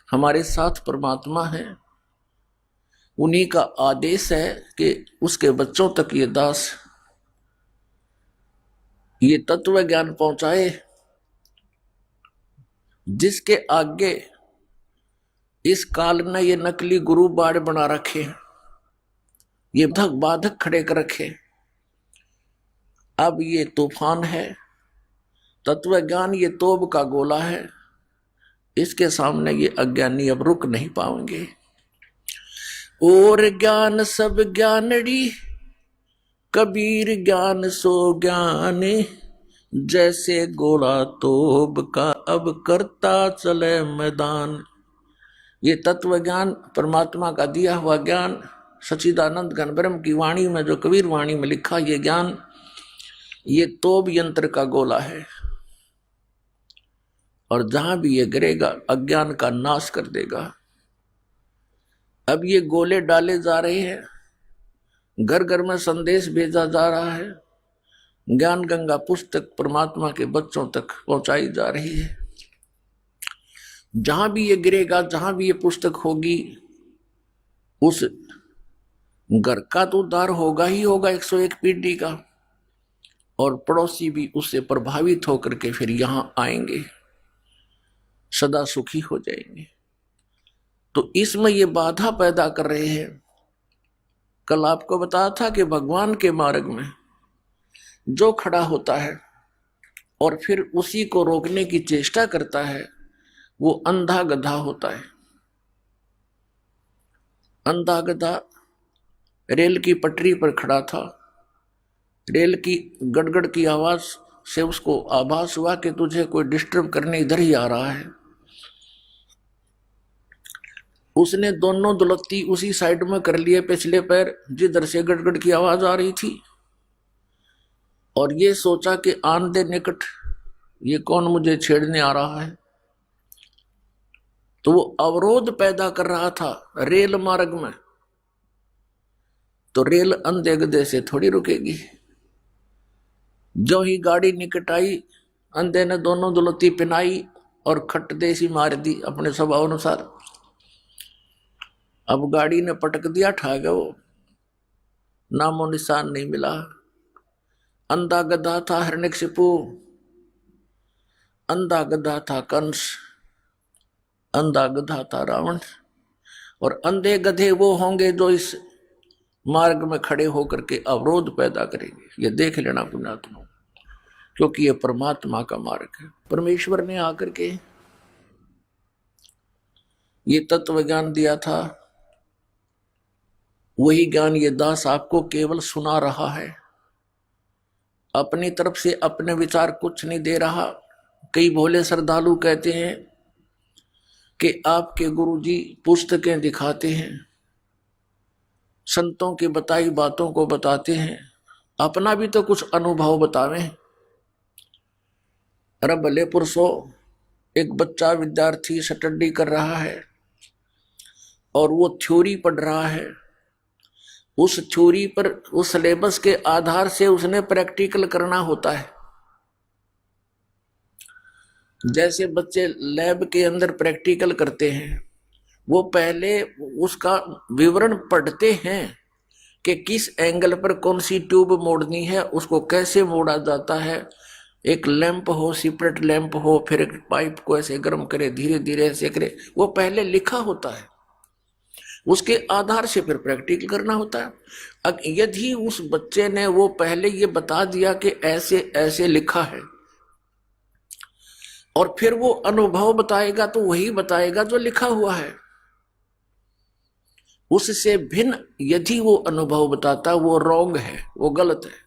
S2: हमारे साथ परमात्मा है, उन्हीं का आदेश है कि उसके बच्चों तक ये दास ये तत्व ज्ञान पहुंचाए, जिसके आगे इस काल ने ये नकली गुरु बाड़ बना रखे, ये बाधक खड़े कर रखे। अब ये तूफान है, तत्व ज्ञान ये तोब का गोला है, इसके सामने ये अज्ञानी अब रुक नहीं पाएंगे। और ज्ञान सब ज्ञानड़ी, कबीर ज्ञान सो ज्ञान, जैसे गोला तोब का अब करता चले मैदान। ये तत्व ज्ञान परमात्मा का दिया हुआ ज्ञान, सच्चिदानंद घन ब्रह्म की वाणी में, जो कबीर वाणी में लिखा, ये ज्ञान ये तोब यंत्र का गोला है, और जहां भी ये गिरेगा अज्ञान का नाश कर देगा। अब ये गोले डाले जा रहे हैं, घर घर में संदेश भेजा जा रहा है, ज्ञान गंगा पुस्तक परमात्मा के बच्चों तक पहुंचाई जा रही है। जहां भी ये गिरेगा, जहां भी ये पुस्तक होगी, उस घर का तो उद्धार होगा ही होगा 101 पीढ़ी का, और पड़ोसी भी उससे प्रभावित होकर के फिर यहां आएंगे, सदा सुखी हो जाएंगे। तो इसमें ये बाधा पैदा कर रहे हैं। कल आपको बताया था कि भगवान के मार्ग में जो खड़ा होता है और फिर उसी को रोकने की चेष्टा करता है, वो अंधा गधा होता है। अंधा गधा रेल की पटरी पर खड़ा था, रेल की गड़गड़ की आवाज से उसको आभास हुआ कि तुझे कोई डिस्टर्ब करने इधर ही आ रहा है। उसने दोनों दुलत्ती उसी साइड में कर लिए, पिछले पैर जिधर से गड़गड़ की आवाज आ रही थी, और ये सोचा कि आन दे निकट, ये कौन मुझे छेड़ने आ रहा है। तो वो अवरोध पैदा कर रहा था रेल मार्ग में। तो रेल अंधे गधे से थोड़ी रुकेगी। जो ही गाड़ी निकट आई, अंधे ने दोनों दुलत्ती पिनाई और खट देसी मार दी अपने स्वभाव अनुसार। अब गाड़ी ने पटक दिया, ठा गया, वो नामो निशान नहीं मिला। अंधा गधा था हिरण्यकशिपु, अंधा गधा था कंस, अंधा गधा था रावण, और अंधे गधे वो होंगे जो इस मार्ग में खड़े होकर के अवरोध पैदा करेंगे। ये देख लेना पुण्यात्मा, क्योंकि ये परमात्मा का मार्ग है। परमेश्वर ने आकर के ये तत्व ज्ञान दिया था, वही ज्ञान ये दास आपको केवल सुना रहा है, अपनी तरफ से अपने विचार कुछ नहीं दे रहा। कई भोले श्रद्धालु कहते हैं कि आपके गुरुजी पुस्तकें दिखाते हैं, संतों की बताई बातों को बताते हैं, अपना भी तो कुछ अनुभव बतावें। अरे भले पुरुषों, एक बच्चा विद्यार्थी स्टडी कर रहा है और वो थ्योरी पढ़ रहा है, उस थ्योरी पर, उस सिलेबस के आधार से उसने प्रैक्टिकल करना होता है। जैसे बच्चे लैब के अंदर प्रैक्टिकल करते हैं, वो पहले उसका विवरण पढ़ते हैं कि किस एंगल पर कौन सी ट्यूब मोड़नी है, उसको कैसे मोड़ा जाता है। एक लैंप हो, सीपरेट लैंप हो, फिर एक पाइप को ऐसे गर्म करे, धीरे धीरे ऐसे करे, वो पहले लिखा होता है। उसके आधार से फिर प्रैक्टिकल करना होता है। यदि उस बच्चे ने वो पहले ये बता दिया कि ऐसे ऐसे लिखा है, और फिर वो अनुभव बताएगा, तो वही बताएगा जो लिखा हुआ है। उससे भिन्न यदि वो अनुभव बताता, वो रॉन्ग है, वो गलत है।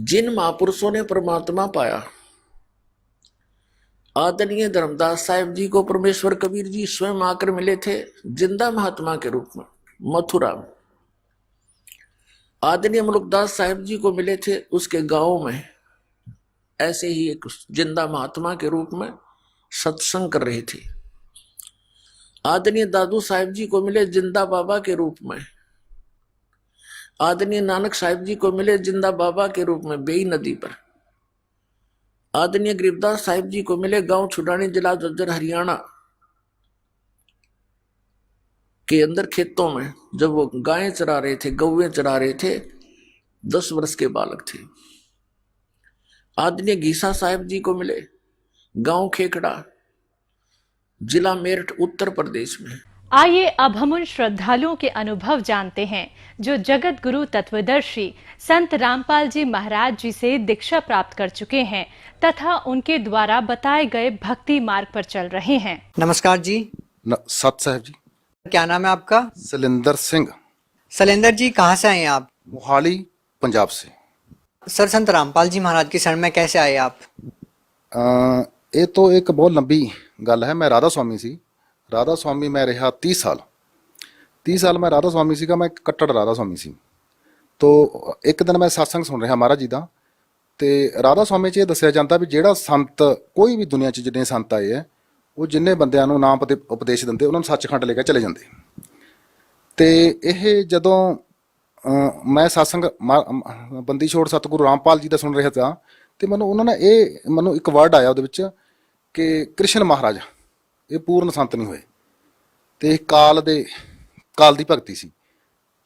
S2: जिन महापुरुषों ने परमात्मा पाया, आदरणीय धर्मदास साहिब जी को परमेश्वर कबीर जी स्वयं आकर मिले थे जिंदा महात्मा के रूप में मथुरा में। आदरणीय मुलुकदास साहिब जी को मिले थे उसके गांव में, ऐसे ही एक जिंदा महात्मा के रूप में सत्संग कर रहे थे। आदरणीय दादू साहिब जी को मिले जिंदा बाबा के रूप में। आदरणीय नानक साहिब जी को मिले जिंदा बाबा के रूप में बेई नदी पर। आदरणीय गरीबदास साहिब जी को मिले गांव छुडानी, जिला झज्जर, हरियाणा के अंदर खेतों में, जब वो गायें चरा रहे थे, गौएं चरा रहे थे, 10 वर्ष के बालक थे। आदरणीय घीसा साहिब जी को मिले गांव खेकड़ा, जिला मेरठ, उत्तर प्रदेश में।
S3: आइए अब हम उन श्रद्धालुओं के अनुभव जानते हैं जो जगत गुरु तत्वदर्शी संत रामपाल जी महाराज जी से दीक्षा प्राप्त कर चुके हैं तथा उनके द्वारा बताए गए भक्ति मार्ग पर चल रहे हैं।
S4: नमस्कार जी।
S5: सत साहब जी।
S4: क्या नाम है आपका?
S5: सलिंदर सिंह।
S4: सलेंदर जी, कहाँ से आए हैं आप?
S5: मोहाली, पंजाब से।
S4: सर, संत रामपाल जी महाराज की शरण में कैसे आए आप?
S5: ਇਹ ਤੋਂ ਇੱਕ ਬਹੁਤ ਲੰਬੀ ਗੱਲ ਹੈ। ਮੈਂ ਰਾਧਾ ਸਵਾਮੀ ਸੀ। ਰਾਧਾ ਸਵਾਮੀ ਮੈਂ ਰਿਹਾ 30 ਸਾਲ। 30 ਸਾਲ ਮੈਂ ਰਾਧਾ ਸਵਾਮੀ ਸੀਗਾ। ਮੈਂ ਇੱਕ ਕੱਟੜ ਰਾਧਾ ਸਵਾਮੀ ਸੀ। ਤੋ ਇੱਕ ਦਿਨ ਮੈਂ ਸਤਸੰਗ ਸੁਣ ਰਿਹਾ ਮਹਾਰਾਜ ਜੀ ਦਾ, ਤੇ ਰਾਧਾ ਸਵਾਮੀ 'ਚ ਇਹ ਦੱਸਿਆ ਜਾਂਦਾ ਵੀ ਜਿਹੜਾ ਸੰਤ, ਕੋਈ ਵੀ ਦੁਨੀਆ 'ਚ ਜਿੰਨੇ ਸੰਤ ਆਏ ਹੈ, ਉਹ ਜਿੰਨੇ ਬੰਦਿਆਂ ਨੂੰ ਨਾਮ ਉਪਦੇਸ਼ ਦਿੰਦੇ, ਉਹਨਾਂ ਨੂੰ ਸੱਚਖੰਡ ਲੈ ਕੇ ਚਲੇ ਜਾਂਦੇ। ਤੇ ਇਹ ਜਦੋਂ ਮੈਂ ਸਤਸੰਗ ਬੰਦੀ ਛੋੜ ਸਤਿਗੁਰੂ ਰਾਮਪਾਲ ਜੀ ਦਾ ਸੁਣ ਰਿਹਾ ਤਾਂ, ਤੇ ਉਹਨਾਂ ਨੇ ਮੈਨੂੰ ਇੱਕ ਵਰਡ ਆਇਆ ਉਹਦੇ ਵਿੱਚ ਕਿ ਕ੍ਰਿਸ਼ਨ ਮਹਾਰਾਜ ਇਹ ਪੂਰਨ ਸੰਤ ਨਹੀਂ ਹੋਏ, ਤੇ ਕਾਲ ਦੀ ਭਗਤੀ ਸੀ।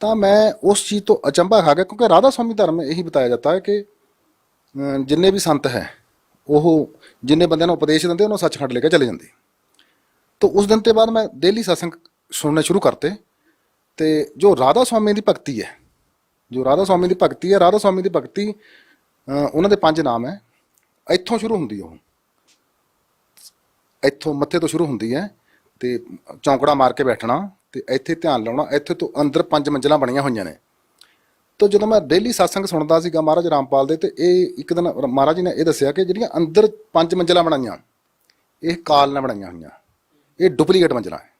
S5: ਤਾਂ ਮੈਂ ਉਸ ਚੀਜ਼ ਤੋਂ ਅਚੰਭਾ ਖਾ ਗਿਆ, ਕਿਉਂਕਿ ਰਾਧਾ ਸਵਾਮੀ ਧਰਮ ਇਹੀ ਬਤਾਇਆ ਜਾਂਦਾ ਹੈ ਕਿ ਜਿੰਨੇ ਵੀ ਸੰਤ ਹੈ, ਉਹ ਜਿੰਨੇ ਬੰਦਿਆਂ ਨੂੰ ਉਪਦੇਸ਼ ਦਿੰਦੇ, ਉਹਨੂੰ ਸੱਚਖੰਡ ਲੈ ਕੇ ਚਲੇ ਜਾਂਦੇ। ਤਾਂ ਉਸ ਦਿਨ ਤੋਂ ਬਾਅਦ ਮੈਂ ਡੇਲੀ ਸਤਸੰਗ ਸੁਣਨੇ ਸ਼ੁਰੂ ਕਰਤੇ। ਤੇ ਜੋ ਰਾਧਾ ਸਵਾਮੀ ਦੀ ਭਗਤੀ ਹੈ, ਰਾਧਾ ਸਵਾਮੀ ਦੀ ਭਗਤੀ ਉਹਨਾਂ ਦੇ 5 ਨਾਮ ਹੈ। ਇੱਥੋਂ ਸ਼ੁਰੂ ਹੁੰਦੀ, ਉਹ ਇੱਥੋਂ ਮੱਥੇ ਤੋਂ ਸ਼ੁਰੂ ਹੁੰਦੀ ਹੈ, ਤੇ ਚੌਂਕੜਾ ਮਾਰ ਕੇ ਬੈਠਣਾ, ਤੇ ਇੱਥੇ ਧਿਆਨ ਲਾਉਣਾ। ਇੱਥੇ ਤੋਂ ਅੰਦਰ 5 ਮੰਜ਼ਿਲਾਂ ਬਣੀਆਂ ਹੋਈਆਂ ਨੇ। ਤਾਂ ਜਦੋਂ ਮੈਂ ਡੇਲੀ ਸਤਸੰਗ ਸੁਣਦਾ ਸੀਗਾ ਮਹਾਰਾਜ ਰਾਮਪਾਲ ਦੇ, ਤੇ ਇਹ ਇੱਕ ਦਿਨ ਮਹਾਰਾਜ ਜੀ ਨੇ ਇਹ ਦੱਸਿਆ ਕਿ ਜਿਹੜੀਆਂ ਅੰਦਰ 5 ਮੰਜ਼ਿਲਾਂ ਬਣਾਈਆਂ, ਇਹ ਕਾਲ ਨਾਲ ਬਣਾਈਆਂ ਹੋਈਆਂ, ਇਹ ਡੁਪਲੀਕੇਟ ਮੰਜ਼ਿਲਾਂ ਹੈ।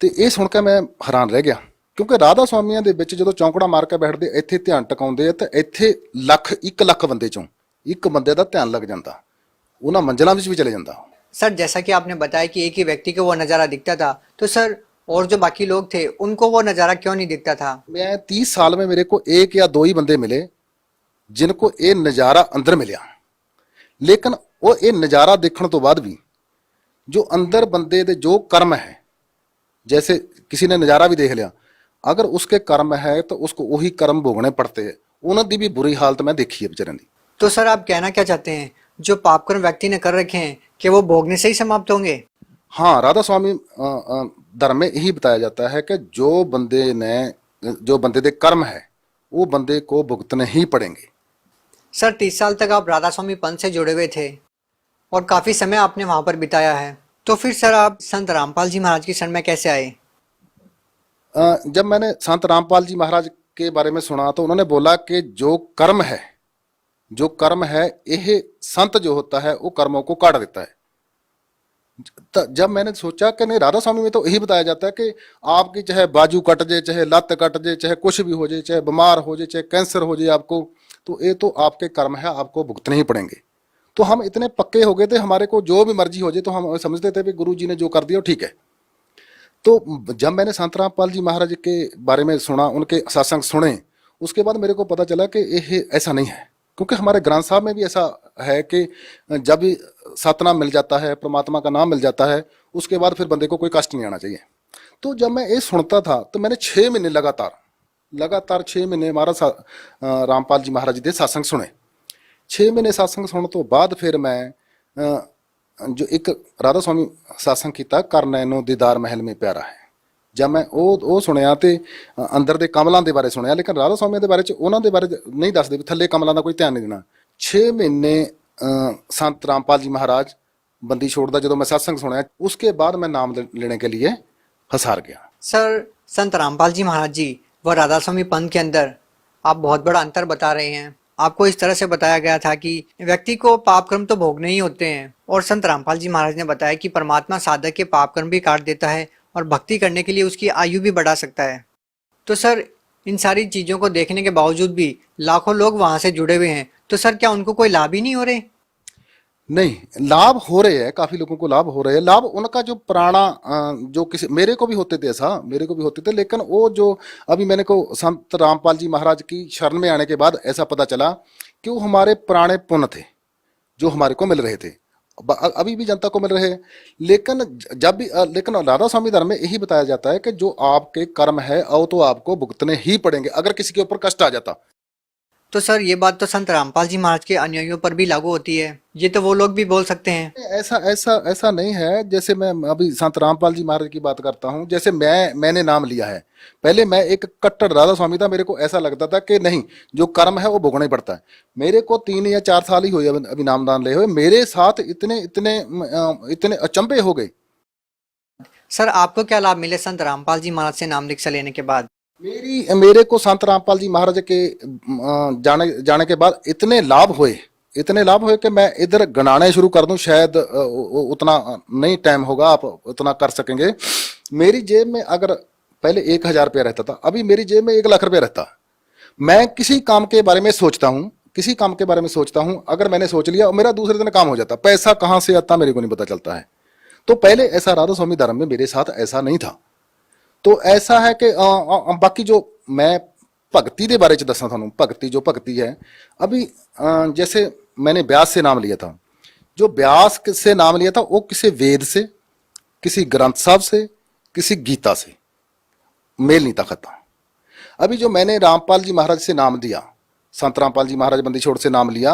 S5: ਤੇ ਇਹ ਸੁਣ ਕੇ ਮੈਂ ਹੈਰਾਨ ਰਹਿ ਗਿਆ, ਕਿਉਂਕਿ ਰਾਧਾ ਸਵਾਮੀਆਂ ਦੇ ਵਿੱਚ ਜਦੋਂ ਚੌਂਕੜਾ ਮਾਰ ਕੇ ਬੈਠਦੇ, ਇੱਥੇ ਧਿਆਨ ਟਿਕਾਉਂਦੇ ਆ, ਤਾਂ ਇੱਥੇ 1 ਲੱਖ ਬੰਦੇ ਚੋਂ ਇੱਕ ਬੰਦੇ ਦਾ ਧਿਆਨ ਲੱਗ ਜਾਂਦਾ, ਉਹਨਾਂ ਮੰਜ਼ਿਲਾਂ ਵਿੱਚ ਵੀ ਚਲੇ ਜਾਂਦਾ।
S4: सर, जैसा कि आपने बताया कि एक ही व्यक्ति को वो नज़ारा दिखता था, तो सर और जो बाकी लोग थे उनको वो नज़ारा क्यों नहीं दिखता था?
S5: मैं 30 साल में मेरे को 1 या 2 ही बंदे मिले जिनको ये नज़ारा अंदर मिला। लेकिन वो ये नज़ारा देखने तो बाद भी जो अंदर बंदे दे जो कर्म है, जैसे किसी ने नज़ारा भी देख लिया, अगर उसके कर्म है तो उसको वही कर्म भोगने पड़ते हैं। उन्होंने भी बुरी हालत मैं देखी है बेचारे दी।
S4: तो सर आप कहना क्या चाहते हैं, जो पापकर्म व्यक्ति ने कर रखे हैं, कि वो भोगने से ही समाप्त होंगे?
S5: हाँ, राधा स्वामी धर्म में यही बताया जाता है कि जो बंदे दे कर्म है, वो बंदे को भुगतने ही पड़ेंगे।
S4: सर, 30 साल तक आप राधा स्वामी पंथ से जुड़े हुए थे और काफ़ी समय आपने वहाँ पर बिताया है, तो फिर सर आप संत रामपाल जी महाराज की शरण में कैसे आए?
S5: जब मैंने संत रामपाल जी महाराज के बारे में सुना, तो उन्होंने बोला कि जो कर्म है, यह संत जो होता है वो कर्मों को काट देता है। तो जब मैंने सोचा कि नहीं, राधा स्वामी में तो यही बताया जाता है कि आपकी चाहे बाजू कट जाए, चाहे लत कट जाए, चाहे कुछ भी हो जाए, चाहे बीमार हो जाए, चाहे कैंसर हो जाए आपको, तो ये तो आपके कर्म है, आपको भुगतने ही पड़ेंगे। तो हम इतने पक्के हो गए थे, हमारे को जो भी मर्जी हो जाए तो हम समझते थे कि गुरु जी ने जो कर दिया वो ठीक है। तो जब मैंने संत रामपाल जी महाराज के बारे में सुना, उनके सत्संग सुने, उसके बाद मेरे को पता चला कि ये ऐसा नहीं है, क्योंकि हमारे ग्रंथ साहब में भी ऐसा है कि जब भी सतनाम मिल जाता है, परमात्मा का नाम मिल जाता है, उसके बाद फिर बंदे को कोई कष्ट नहीं आना चाहिए। तो जब मैं ये सुनता था तो मैंने 6 महीने लगातार 6 महीने महाराज रामपाल जी महाराज जी के सत्संग सुने। 6 महीने सत्संग सुनने तो बाद फिर मैं जो एक राधा स्वामी सत्संग किया, कर नैनो दीदार महल में प्यारा है, जब मैं ਉਹ ਸੁਣਿਆ ਤੇ ਅੰਦਰ ਦੇ ਕਮਲਾਂ ਦੇ ਬਾਰੇ ਸੁਣਿਆ, ਲੇਕਿਨ ਰਾਧਾ ਸਵਾਮੀ ਦੇ ਬਾਰੇ ਚ ਉਹਨਾਂ ਦੇ ਬਾਰੇ ਨਹੀਂ ਦੱਸਦੇ ਵੀ ਥੱਲੇ ਕਮਲਾਂ ਦਾ ਕੋਈ ਧਿਆਨ ਨਹੀਂ ਦੇਣਾ। 6 ਮਹੀਨੇ ਸੰਤ रामपाल जी महाराज बंदी छोड़ दा, जो मैं सत्संग सुना, उसके बाद मैं नाम लेने के लिए हसार गया।
S4: सर, संत रामपाल जी महाराज जी व राधा स्वामी पंथ के अंदर आप बहुत बड़ा अंतर बता रहे हैं। आपको इस तरह से बताया गया था कि व्यक्ति को पाप कर्म तो भोगने ही होते हैं, और संत रामपाल जी महाराज ने बताया कि परमात्मा साधक के पाप कर्म भी काट देता है और भक्ति करने के लिए उसकी आयु भी बढ़ा सकता है। तो सर, इन सारी चीजों को देखने के बावजूद भी लाखों लोग वहां से जुड़े हुए हैं, तो सर क्या उनको कोई लाभ ही नहीं हो रहे?
S5: नहीं, लाभ हो रहे हैं, काफी लोगों को लाभ हो रहे हैं। लाभ उनका जो पुराना जो किसी, मेरे को भी होते थे, ऐसा मेरे को भी होते थे, लेकिन वो जो अभी मैंने को संत रामपाल जी महाराज की शरण में आने के बाद ऐसा पता चला कि वो हमारे पुराने पुण्य थे जो हमारे को मिल रहे थे, अभी भी जनता को मिल रहे हैं। लेकिन जब भी लेकिन राधा स्वामी धर्म में यही बताया जाता है कि जो आपके कर्म है वो तो आपको भुगतने ही पड़ेंगे अगर किसी के ऊपर कष्ट आ जाता।
S4: तो सर, ये बात तो संत रामपाल जी महाराज के अनुयायियों पर भी लागू होती है, ये तो वो लोग भी बोल सकते हैं।
S5: ऐसा नहीं है। जैसे मैं अभी संत रामपाल जी महाराज की बात करता हूँ, जैसे मैंने नाम लिया है, पहले मैं एक कट्टर राधा स्वामी था, मेरे को ऐसा लगता था कि नहीं, जो कर्म है वो भोगना ही पड़ता है। मेरे को 3 या 4 साल ही हुए अभी नामदान ले हुए, मेरे साथ इतने अचंभे हो गए।
S4: सर, आपको क्या लाभ मिले संत रामपाल जी महाराज से नाम दीक्षा लेने के बाद?
S5: मेरे को संत रामपाल जी महाराज के जाने के बाद इतने लाभ हुए कि मैं इधर गणाने शुरू कर दूं, शायद उतना नहीं टाइम होगा आप उतना कर सकेंगे। मेरी जेब में अगर पहले 1000 रुपया रहता था, अभी मेरी जेब में 1 लाख रुपया रहता। मैं किसी काम के बारे में सोचता हूं, अगर मैंने सोच लिया मेरा दूसरे दिन काम हो जाता। पैसा कहां से आता मेरे को नहीं पता चलता है। तो पहले ऐसा राधा स्वामी धर्म में मेरे साथ ऐसा नहीं था। तो ऐसा है कि बाकी जो मैं भगती के बारे च दसा थानू, भगती है अभी जैसे मैंने व्यास से नाम लिया था, जो व्यास से नाम लिया था वो किसी वेद से, किसी ग्रंथ साहब से, किसी गीता से मेल नहीं था खाता। अभी जो मैंने रामपाल जी महाराज से नाम दिया, संत रामपाल जी महाराज बंदी छोड़ से नाम लिया,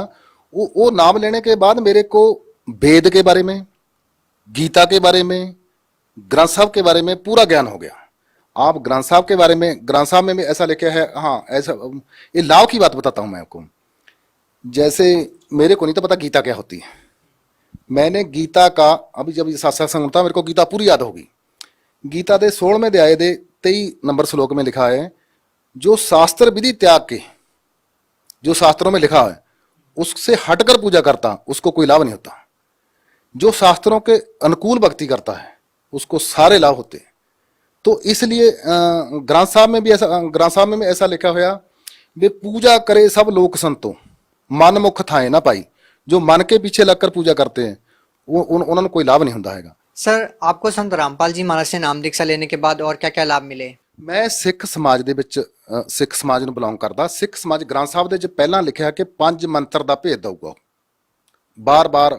S5: वो नाम लेने के बाद मेरे को वेद के बारे में, गीता के बारे में, ग्रंथ साहब के बारे में पूरा ज्ञान हो गया। आप ग्रंथ साहब के बारे में, ग्रंथ साहब में भी ऐसा लिखा है, हाँ ऐसा, ये लाभ की बात बताता हूं मैं आपको। जैसे मेरे को नहीं तो पता गीता क्या होती है। मैंने गीता का अभी जब सत्संग होता मेरे को गीता पूरी याद होगी। गीता के 16वें अध्याय दे 23 नंबर श्लोक में लिखा है, जो शास्त्र विधि त्याग के, जो शास्त्रों में लिखा है उससे हटकर पूजा करता उसको कोई लाभ नहीं होता। जो शास्त्रों के अनुकूल भक्ति करता है उसको सारे लाभ होते हैं। तो इसलिए ग्रंथ साहब में भी ऐसा लिखा हुआ, वे पूजा करे सब लोक संतो, मन मुख थाए ना पाई। जो मन के पीछे लगकर पूजा करते हैं वो उन्होंने कोई लाभ नहीं होता है।
S4: सर, आपको संत रामपाल जी महाराज से नाम दीक्षा लेने के बाद और क्या क्या लाभ मिले?
S5: मैं सिख समाज ਦੇ ਵਿੱਚ सिख समाज ਨੂੰ ਬਿਲੋਂਗ ਕਰਦਾ। सिख समाज ग्रंथ साहब ਦੇ ਵਿੱਚ ਪਹਿਲਾਂ ਲਿਖਿਆ ਕਿ 5 ਮੰਤਰ ਦਾ ਭੇਦ ਦਊਗਾ। बार-बार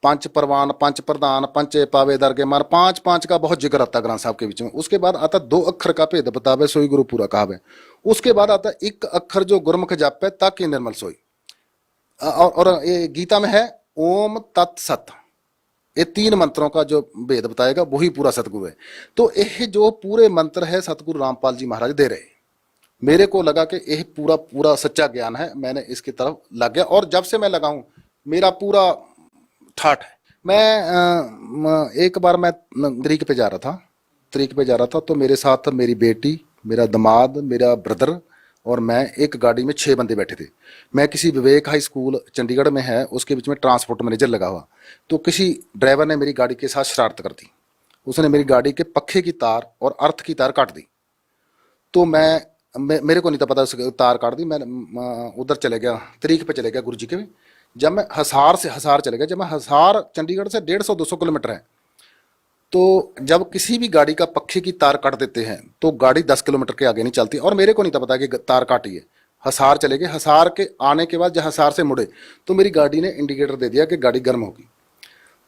S5: 5 परवान, 5 प्रधान, पंचे पावे दरगे मार, 5 का बहुत जिक्र आता ग्रंथ साहब के बीच में। उसके बाद आता 2 अक्षर का भेद बतावे, सोई गुरु पूरा कहावे। उसके बाद आता 1 अक्षर जो गुरमुख जापे ताकि निर्मल सोई। और ये गीता में है ओम तत्सत, ये 3 मंत्रों का जो भेद बताएगा वही पूरा सतगुरु है। तो ये जो पूरे मंत्र है सतगुरु रामपाल जी महाराज दे रहे। मेरे को लगा कि यह पूरा सच्चा ज्ञान है, मैंने इसकी तरफ लग गया। और जब से मैं लगा हूं मेरा पूरा ठाठ है। मैं एक बार मैं तरीक पे जा रहा था तो मेरे साथ मेरी बेटी, मेरा दामाद, मेरा ब्रदर और मैं एक गाड़ी में 6 बंदे बैठे थे। मैं किसी विवेक हाई स्कूल चंडीगढ़ में है, उसके बीच में ट्रांसपोर्ट मैनेजर लगा हुआ। तो किसी ड्राइवर ने मेरी गाड़ी के साथ शरारत कर दी। उसने मेरी गाड़ी के पक्खे की तार और अर्थ की तार काट दी। तो मेरे को नहीं था पता, उसकी तार काट दी। मैं उधर चले गया, तरीक पे चले गया गुरु जी के। जब मैं हसार चले गया, जब मैं हसार चंडीगढ़ से 150-200 किलोमीटर है, तो जब किसी भी गाड़ी का पक्खे की तार काट देते हैं तो गाड़ी 10 किलोमीटर के आगे नहीं चलती। और मेरे को नहीं था पता कि तार काटी है। हसार चले गए, हसार के आने के बाद जब हसार से मुड़े तो मेरी गाड़ी ने इंडिकेटर दे दिया कि गाड़ी गर्म होगी।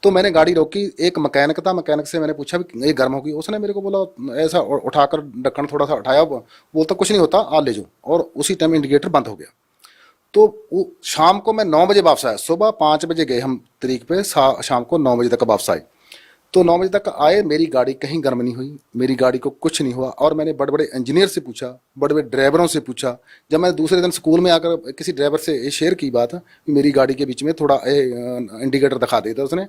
S5: तो मैंने गाड़ी रोकी, एक मैकेनिक था, मैकेनिक से मैंने पूछा भी ये गर्म होगी। उसने मेरे को बोला, ऐसा उठाकर ढक्कन थोड़ा सा उठाया, बोलता कुछ नहीं होता, आ ले जाओ। और उसी टाइम इंडिकेटर बंद हो गया। तो वो शाम को मैं 9 बजे वापस आया। सुबह 5 बजे गए हम तरीक पे, शाम को 9 बजे तक वापस आए। तो 9 बजे तक आए, मेरी गाड़ी कहीं गर्म नहीं हुई, मेरी गाड़ी को कुछ नहीं हुआ। और मैंने बड़े बड़े इंजीनियर से पूछा, बड़े बड़े ड्राइवरों से पूछा। जब मैं दूसरे दिन स्कूल में आकर किसी ड्राइवर से ये शेयर की बात कि मेरी गाड़ी के बीच में थोड़ा इंडिकेटर दिखा देता उसने,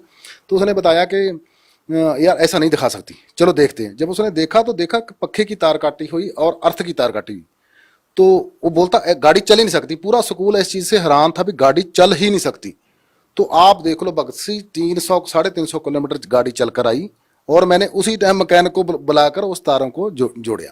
S5: तो उसने बताया कि यार ऐसा नहीं दिखा सकती, चलो देखते हैं। जब उसने देखा तो देखा पक्खे की तार काटी हुई और अर्थ की तार काटी हुई। तो वो बोलता गाड़ी चल ही नहीं सकती। पूरा स्कूल इस चीज़ से हैरान था भी गाड़ी चल ही नहीं सकती। तो आप देख लो भगत सिंह 300-350 किलोमीटर गाड़ी चलकर आई और मैंने उसी टाइम मैकेनिक को बुलाकर उस तारों को जोड़िया।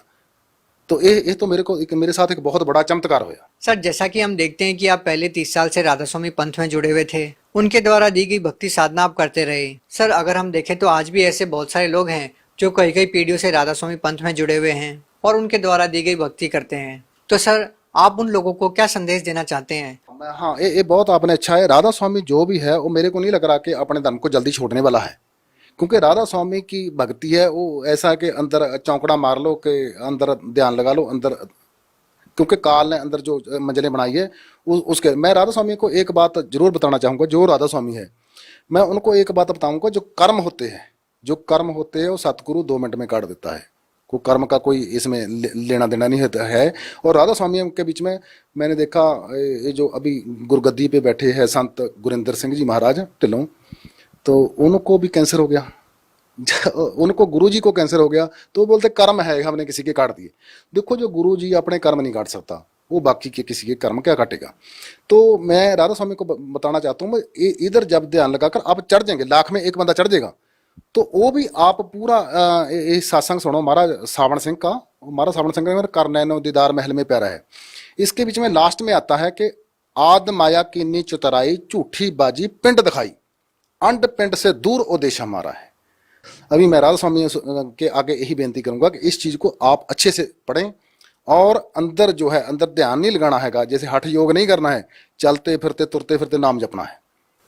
S5: तो ये तो मेरे साथ एक बहुत बड़ा चमत्कार हुआ।
S4: सर, जैसा कि हम देखते हैं कि आप पहले 30 साल से राधा स्वामी पंथ में जुड़े हुए थे, उनके द्वारा दी गई भक्ति साधना आप करते रहे। सर, अगर हम देखें तो आज भी ऐसे बहुत सारे लोग हैं जो कई कई पीढ़ियों से राधा स्वामी पंथ में जुड़े हुए हैं और उनके द्वारा दी गई भक्ति करते हैं। तो सर, आप उन लोगों को क्या संदेश देना चाहते हैं?
S5: हाँ, ये बहुत आपने अच्छा है। राधा स्वामी जो भी है वो मेरे को नहीं लग रहा कि अपने धर्म को जल्दी छोड़ने वाला है, क्योंकि राधा स्वामी की भक्ति है वो ऐसा कि अंदर चौंकड़ा मार लो, कि अंदर ध्यान लगा लो अंदर, क्योंकि काल ने अंदर जो मंजिलें बनाई है उसके। मैं राधा स्वामी को एक बात जरूर बताना चाहूँगा, जो राधा स्वामी है मैं उनको एक बात बताऊँगा, जो कर्म होते हैं वो सतगुरु 2 मिनट में काट देता है। को कर्म का कोई इसमें लेना देना नहीं होता है। और राधा स्वामी के बीच में मैंने देखा, ये जो अभी गुरगद्दी पे बैठे हैं संत गुरिंदर सिंह जी महाराज ढिल्लों, तो उनको भी कैंसर हो गया। उनको गुरुजी को कैंसर हो गया तो बोलते कर्म है, हमने किसी के काट दिए। देखो, जो गुरुजी अपने कर्म नहीं काट सकता, वो बाकी के किसी के कर्म क्या काटेगा। तो मैं राधा स्वामी को बताना चाहता हूँ, इधर जब ध्यान लगाकर आप चढ़ जाएंगे, लाख में एक बंदा चढ़ जाएगा, तो वो भी आप पूरा सत्संग सुनो महाराज सावण सिंह का। महाराज सावण सिंह का कर नैनो दीदार महल में प्यारा है। इसके बीच में लास्ट में आता है कि आद माया कीनी चुतराई, झूठी बाजी पिंड दिखाई, अंड पिंड से दूर ओ देश हमारा है। अभी मैं राधा स्वामी के आगे यही बेनती करूंगा कि इस चीज को आप अच्छे से पढ़ें और अंदर जो है, अंदर ध्यान नहीं लगाना है, जैसे हठ योग नहीं करना है, चलते फिरते तुरते फिरते नाम जपना है।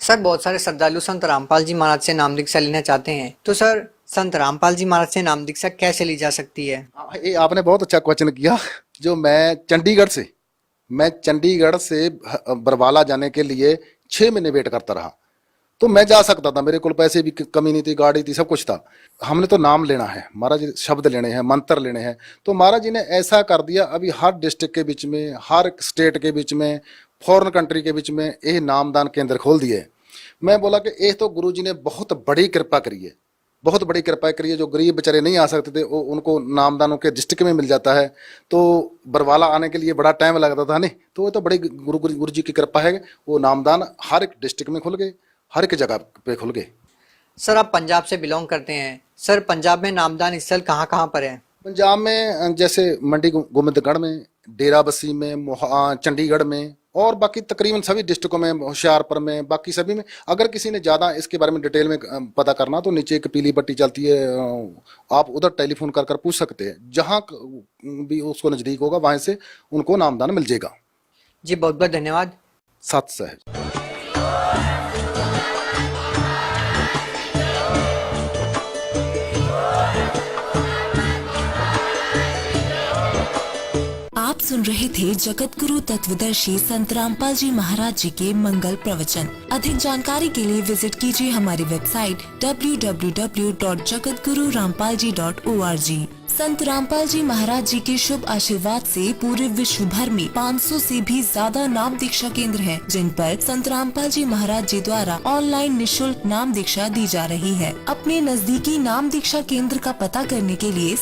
S4: सर, बहुत सारे श्रद्धालु संत रामपाल जी महाराज से नाम दीक्षा लेना चाहते हैं, तो सर संत रामपाल जी महाराज से नाम दीक्षा कैसे ली जा सकती है?
S5: ये आपने बहुत अच्छा क्वेश्चन किया। जो मैं चंडीगढ़ से बरवाला जाने के लिए 6 महीने वेट करता रहा। तो मैं जा सकता था, मेरे को पैसे भी कमी नहीं थी, गाड़ी थी, सब कुछ था। हमने तो नाम लेना है महाराज जी, शब्द लेने हैं, मंत्र लेने हैं। तो महाराज जी ने ऐसा कर दिया, अभी हर डिस्ट्रिक्ट के बीच में, हर स्टेट के बीच में, फॉरेन कंट्री के बीच में ये नामदान केंद्र खोल दिए। मैं बोला कि ये तो गुरु जी ने बहुत बड़ी कृपा करी है, बहुत बड़ी कृपा करी है। जो गरीब बेचारे नहीं आ सकते थे, उनको नामदानों के डिस्ट्रिक्ट में मिल जाता है। तो बरवाला आने के लिए बड़ा टाइम लगता था नहीं, तो वो तो बड़ी गुरु जी की कृपा है। वो नामदान हर एक डिस्ट्रिक्ट में खुल गए, हर एक जगह पे खुल गए।
S4: सर, आप पंजाब से बिलोंग करते हैं। सर, पंजाब में नामदान स्थल कहाँ कहाँ पर है?
S5: पंजाब में जैसे मंडी गोबिंदगढ़ में, डेरा बस्सी में, चंडीगढ़ में, और बाकी तकरीबन सभी डिस्ट्रिक्टों में, होशियारपुर में, बाकी सभी में। अगर किसी ने ज़्यादा इसके बारे में डिटेल में पता करना तो नीचे एक पीली पट्टी चलती है, आप उधर टेलीफोन कर पूछ सकते हैं। जहाँ भी उसको नज़दीक होगा वहाँ से उनको नामदान मिल जाएगा।
S4: जी, बहुत बहुत धन्यवाद।
S5: सत सहज।
S6: आप सुन रहे थे जगत गुरु तत्वदर्शी संत रामपाल जी महाराज जी के मंगल प्रवचन। अधिक जानकारी के लिए विजिट कीजिए हमारी वेबसाइट www.jagatgururampalji.org। संत रामपाल जी महाराज जी के शुभ आशीर्वाद से पूरे विश्व भर में 500 से भी ज्यादा नाम दीक्षा केंद्र हैं, जिन पर संत रामपाल जी महाराज जी द्वारा ऑनलाइन निशुल्क नाम दीक्षा दी जा रही है। अपने नजदीकी नाम दीक्षा केंद्र का पता करने के लिए